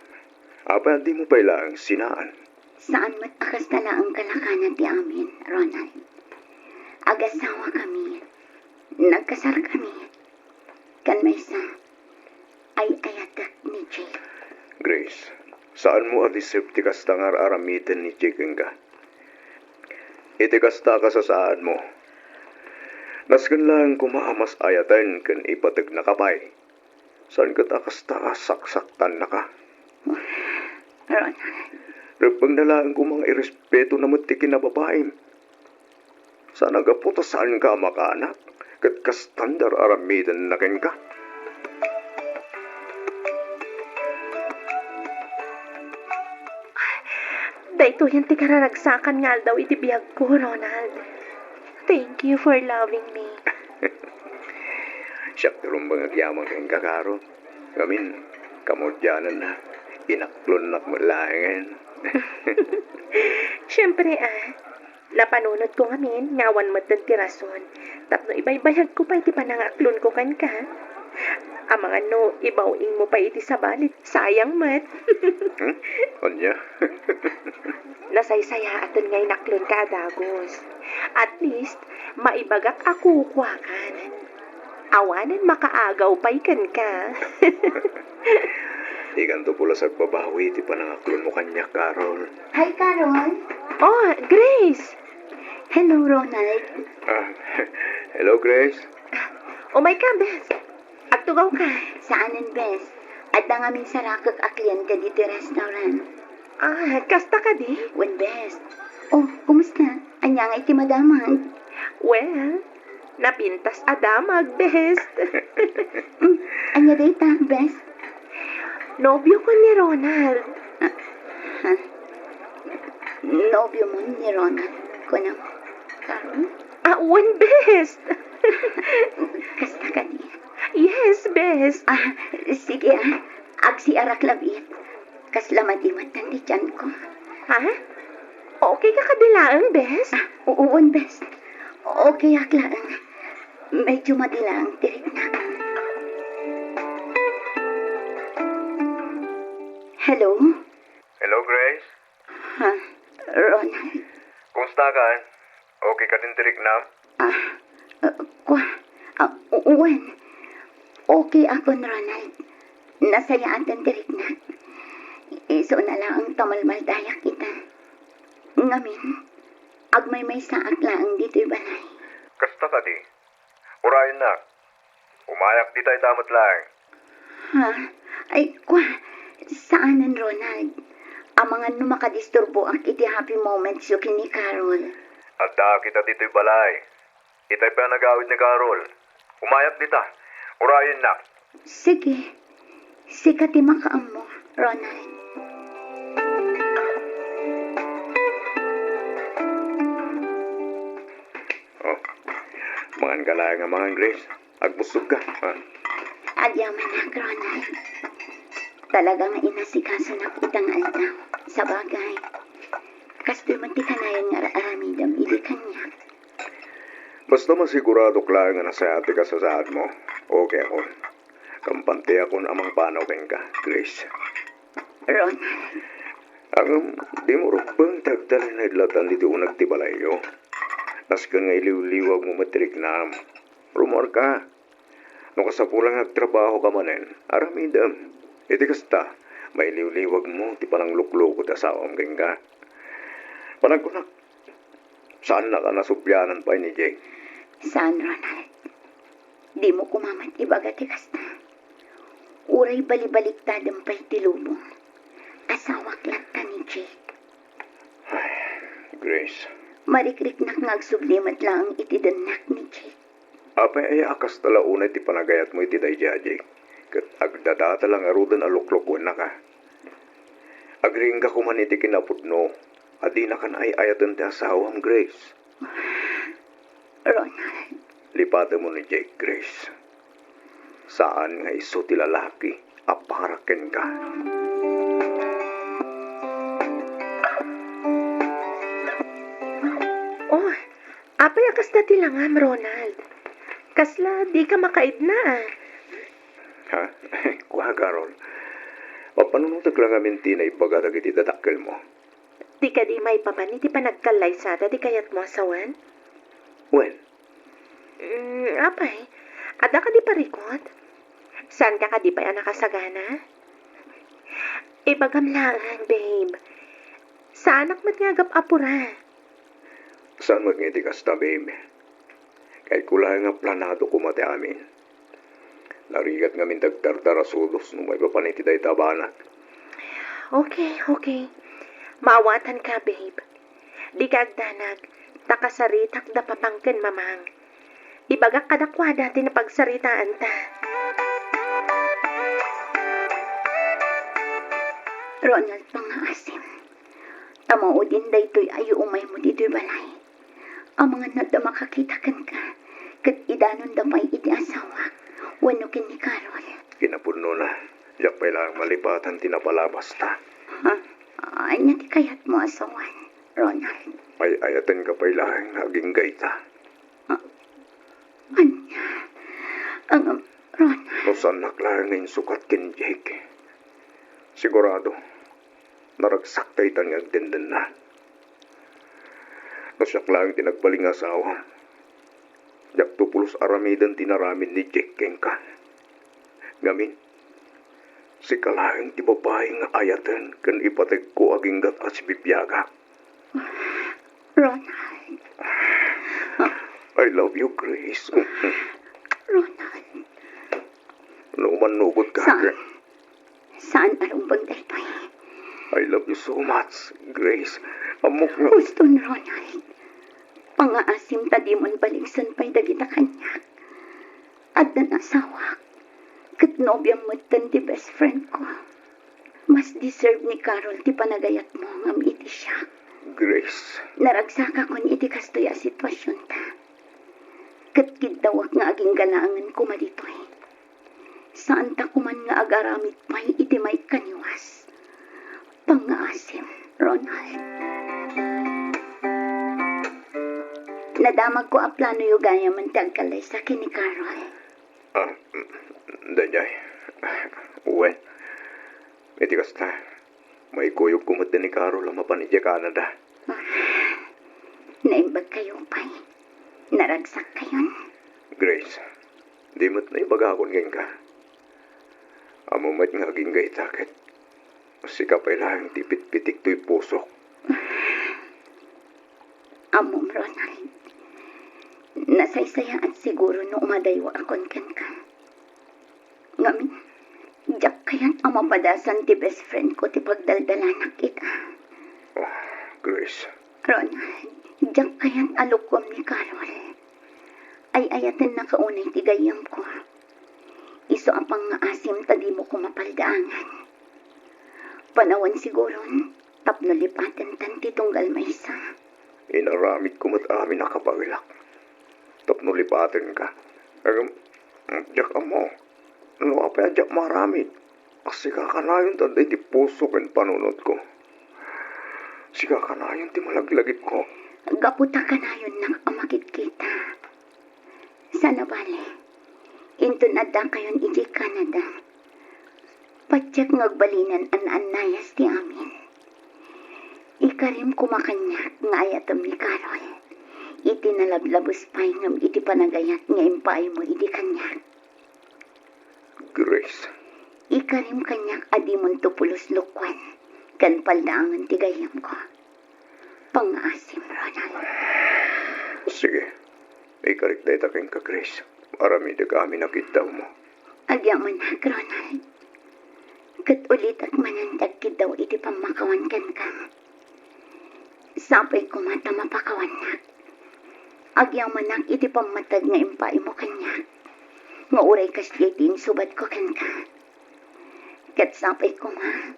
Apa di mo pa ilang sinaan? Saan matakas tala ang kalakanan ti amin, Ronald? Agasawa kami. Nagkasar kami. Kan may sa ay ayatak ni Jake. Grace, saan mo adisip ti kastangar aramitin ni Jake nga? Iti kasta ka sa saan mo. Nasgan lang kumaamas ayatan kan ipatag na kapay. Saan ka takasta saksaktan na ka? Ronald, Repang na lang kung mga irespeto na ti kinababaim. Sana gaputa saan ka makaanak, kat kastandar aramitan na ken ka. Dahito yan ti kararagsakan nga daw iti biyag ko, Ronald. Thank you for loving me. Siyak tulong bang agyamang ken kakaro. Ngamin, kamudyanan na, inaklon nak malangan. Siyempre napanunod ko ngamin, ngawan mo ti rason. Tapno ibay-bayag ko pa iti panangaklon ko kan ka. Ang mga no, ibawing mo pa iti sabalit. Sayang mat. Onya? Nasaysaya aton ngay naklon ka, Dagos. At least, maibagak ako kwakan. Awanan makaagaw pa'y kan ka. Ikan to pula sa babawi, ti panangaklon mo kanya, Carol. Hi, Carol. Oh, Grace! Hello, Ronald. Hello, Grace. Umay ka, Bes. Agtugaw ka. Saanan, Bes? At ang aming sarakag aklian ka dito restaurant. Kasta ka di? Wen, Bes. Oh, kumusta? Anya nga iti madamag. Well, napintas adamag, Bes. Anya data, Bes? Nobyo ko ni Ronald. Nobyo mo ni Ronald. Kunam, Carol? Wan, Bes. Kasta ka di. Yes, Bes. Sige agsi arak labit. Kaslamatiwatan di tiyan ko. Ha? Okay ka kadilaan, Bes? Uwan, Bes. Okay aklaan. Medyo madilang tirik na. Hello? Hello, Grace. Ha? Ronald? Kumusta ka? Okay ka din tirik na? Uwan. Okay ako, Ronald. Nasayaan ang tirik na. Iso na lang ang tamalmaldayak kita. Ngamin, agmay-may saak lang dito'y balay. Kasta ka di. Urayan na. Umayak di tayo damot lang. Ha? Ay, saanan, Ronald? Ang mga numakadisturbo ang iti happy moments yung kini Carol. Adda kita dito'y balay. Itay pa nagawid ni Carol. Umayak di ta. Urayan na. Sige. Sikati makaam mo, Ronald. Oh, mangan ka lang nga mga Grace. Agbusog ka. Ha? Adyaman na, Ronald. Talagang inasikaso na kitang aldaw. Sa bagay. Kasto'y mantikanayan nga aramidam ili kanya. Basta masigurado lang nga nasa ate ka sa saad mo. Okay ako. Kampante ako amang panaw ka, Grace. Ronald. Ang di mo rupang tagdalin na idlatan dito unag ti balayo. Naskan nga iliw-liwag mo matrik na. Rumor ka. No kasapulang nagtrabaho ka manen, aramidam. Iti kasta, may liw-liwag mo, ti panang lukloko ta sa omgang ka. Panagkunak, saan na ka nasubyanan pa ni Jake? Saan, Ronald? Di mo kumamat ibaga ti kasta. Uray balibalik tadampay ti lubong. Asawak lang ka ni Jake. Grace, Marikrik nak ngagsublimat lang iti danak ni Jake. apay ay akas talaunay ti panagayat mo iti day Jake. Kat agdadata lang arudan aluklok na ka. Agring ka kuman iti kinaputno, Adi na ka na ay ayatan ti asawang Grace. Ronald, Lipatan mo ni Jake, Grace. Saan nga iso ti lalaki, aparaken ka. Oh, apay akas na tilangam, Ronald. Kasla, di ka makaid na. Ha? Kuha, Carol. Papanunutag lang amin ti na ibagatag iti dadakkel mo. Di ka di may papan, iti panagkalay sada, di kayat mo asawan? Well, Apay, ada ka di parikot? Saan ka di pa yan nakasagana? Ibagamlaan, babe. Sa anak mat nga apura. saan magngiti kasta, babe? Kay kulay nga planado kumati amin. Narigat ngamin tagtartarasudos no may papaniti day tabanak. Okay. Maawatan ka, babe. Di ka agdanag, takasaritak da papangkin mamang. Ibagak kadakwa dati na pagsaritaan ta. Ronald, pangaasim. Tamo din daytoy ayo umay mo dito'y balay. Ang mga nadda makakita kan ka. Kat idanon damay iti asawa. Wano kin ni Carol. Kinapuno na. Diyak pa ilang malipatan tinapalabas ta. Ay, nati kayat mo asawan, Ronald. Ay ayatan ka pa ilang naging gaita. Ronald. Nosan naklaan ngayon sukat kin Jake. Sigurado, naragsaktay tan nga agdenden na. Nasyak lang tinagbaling asawa. Yak tupulos aramidan tinaramin ni Jake keng ka. Ngamin, si kalaang ti babae nga ayatan kan ipatag ko aging gat at si Bibiyaga. Ronald. I love you, Grace. Ronald. Numanugod ka, Grace. Saan arong bagday to eh? I love you so much, Grace. Amok nga. Gusto ni Ronald. Pangaasim tadimon baligsan pa'y dagita kanya. At na nasawa. Kat nobyang matan ti best friend ko. Mas deserve ni Carol ti panagayat mo ngam iti siya. Grace. Naragsaka kon iti kastoy a sitwasyon ta. Kat kidawak nga aging galaangan ko maditoy. Saan ta kuman nga agaramit pa'y iti may kaniwas. Pangaasim, Ronald. Nadamag ko a plano yung gaya man tagkalay sa akin ni Carol. Danyay. Uwen. Iti kasta. May kuyog kumad ni Carol ang mapanidya Canada. Naimbag kayo pa'y. Naragsak kayon. Grace. Di mo't na ibagakon ngayon ka. Amumat nga aging gay takit. Sika pa ilang tipit-pitik to'y pusok. Amom, Ronald. Nasaysayaan siguro no umadaywa akon kan ka. Ngamin, diyak kayan ang mapadasan ti best friend ko ti pagdaldalanak kita. Oh, Grace. Ronald, diyak kayan alukom ni Carol. Ay ayatan na kaunay ti gayam ko. Iso ang pang-asim tadi mo ko mapaldaangan. Panawan siguron, tapno lipatan tanti tunggal maysa. Inaramid ko mat amin nakapagilak. Tapno lipatan ka. Diyak mo. Ano pa yan diyak maramid. Sika ka na yun tanday ti puso ken panunod ko. Sika ka na yun ti malaglagip ko. Gaputa ka na yun nang amakit kita. Sana bale. Into nada kayon iti Canada. Patyak ngagbalinan an nayas ti amin. Ikarim kumakanya nga ayatom ni Carol. Iti nalablabos pa'y ngam iti panagayat nga impay mo iti kanyak. Grace. Ikarim kanyak adimon tupulos lukwan. Kan paldaangan ti gayam ko. Pang-asim, Ronald. Sige. Ikarik day taking ka, Grace. Marami na kami nakita mo. Agyaman na, Ronald. Kat ulit at manandag daw iti pamakawan kan ka. Sapay ko mata mapakawan na. Agyaman na iti pamatag nga impay mo kanya. Nga uray kas din subat ko kan ka. Kat sapay ko ma.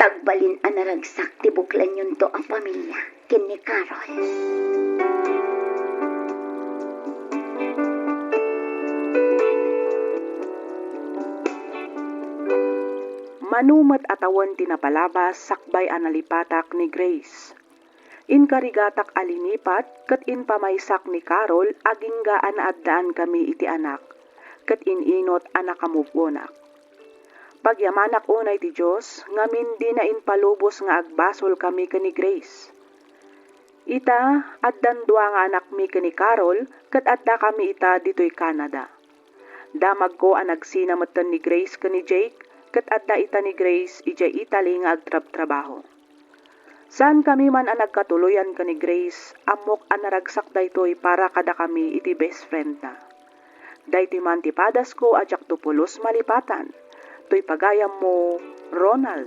Tagbalin anaragsak ti buklan yun to ang pamilya ken ni Carol. Manumat atawan tinapalabas sakbay analipatak ni Grace. Inkarigatak alinipat ket inpamaysak ni Carol aging gaan addaan kami iti anak ket ininot anak kamuponak. Pagyamanak unay ti Diyos ngamin di na inpalubos nga agbasol kami ken ni Grace. Ita addan dua nga anak mi ken ni Carol ket adda kami ita ditoy Canada. Damag ko ang nagsinametan ni Grace ken ni Jake ket adda ita ni Grace ijay Italy nga agtrab-trabaho. Saan kami man ang nagkatuluyan ka ni Grace, amok ang naragsak daytoy para kada kami iti best friend na. Dayti man ti padas ko ajak to pulos malipatan, to'y pagayam mo, Ronald.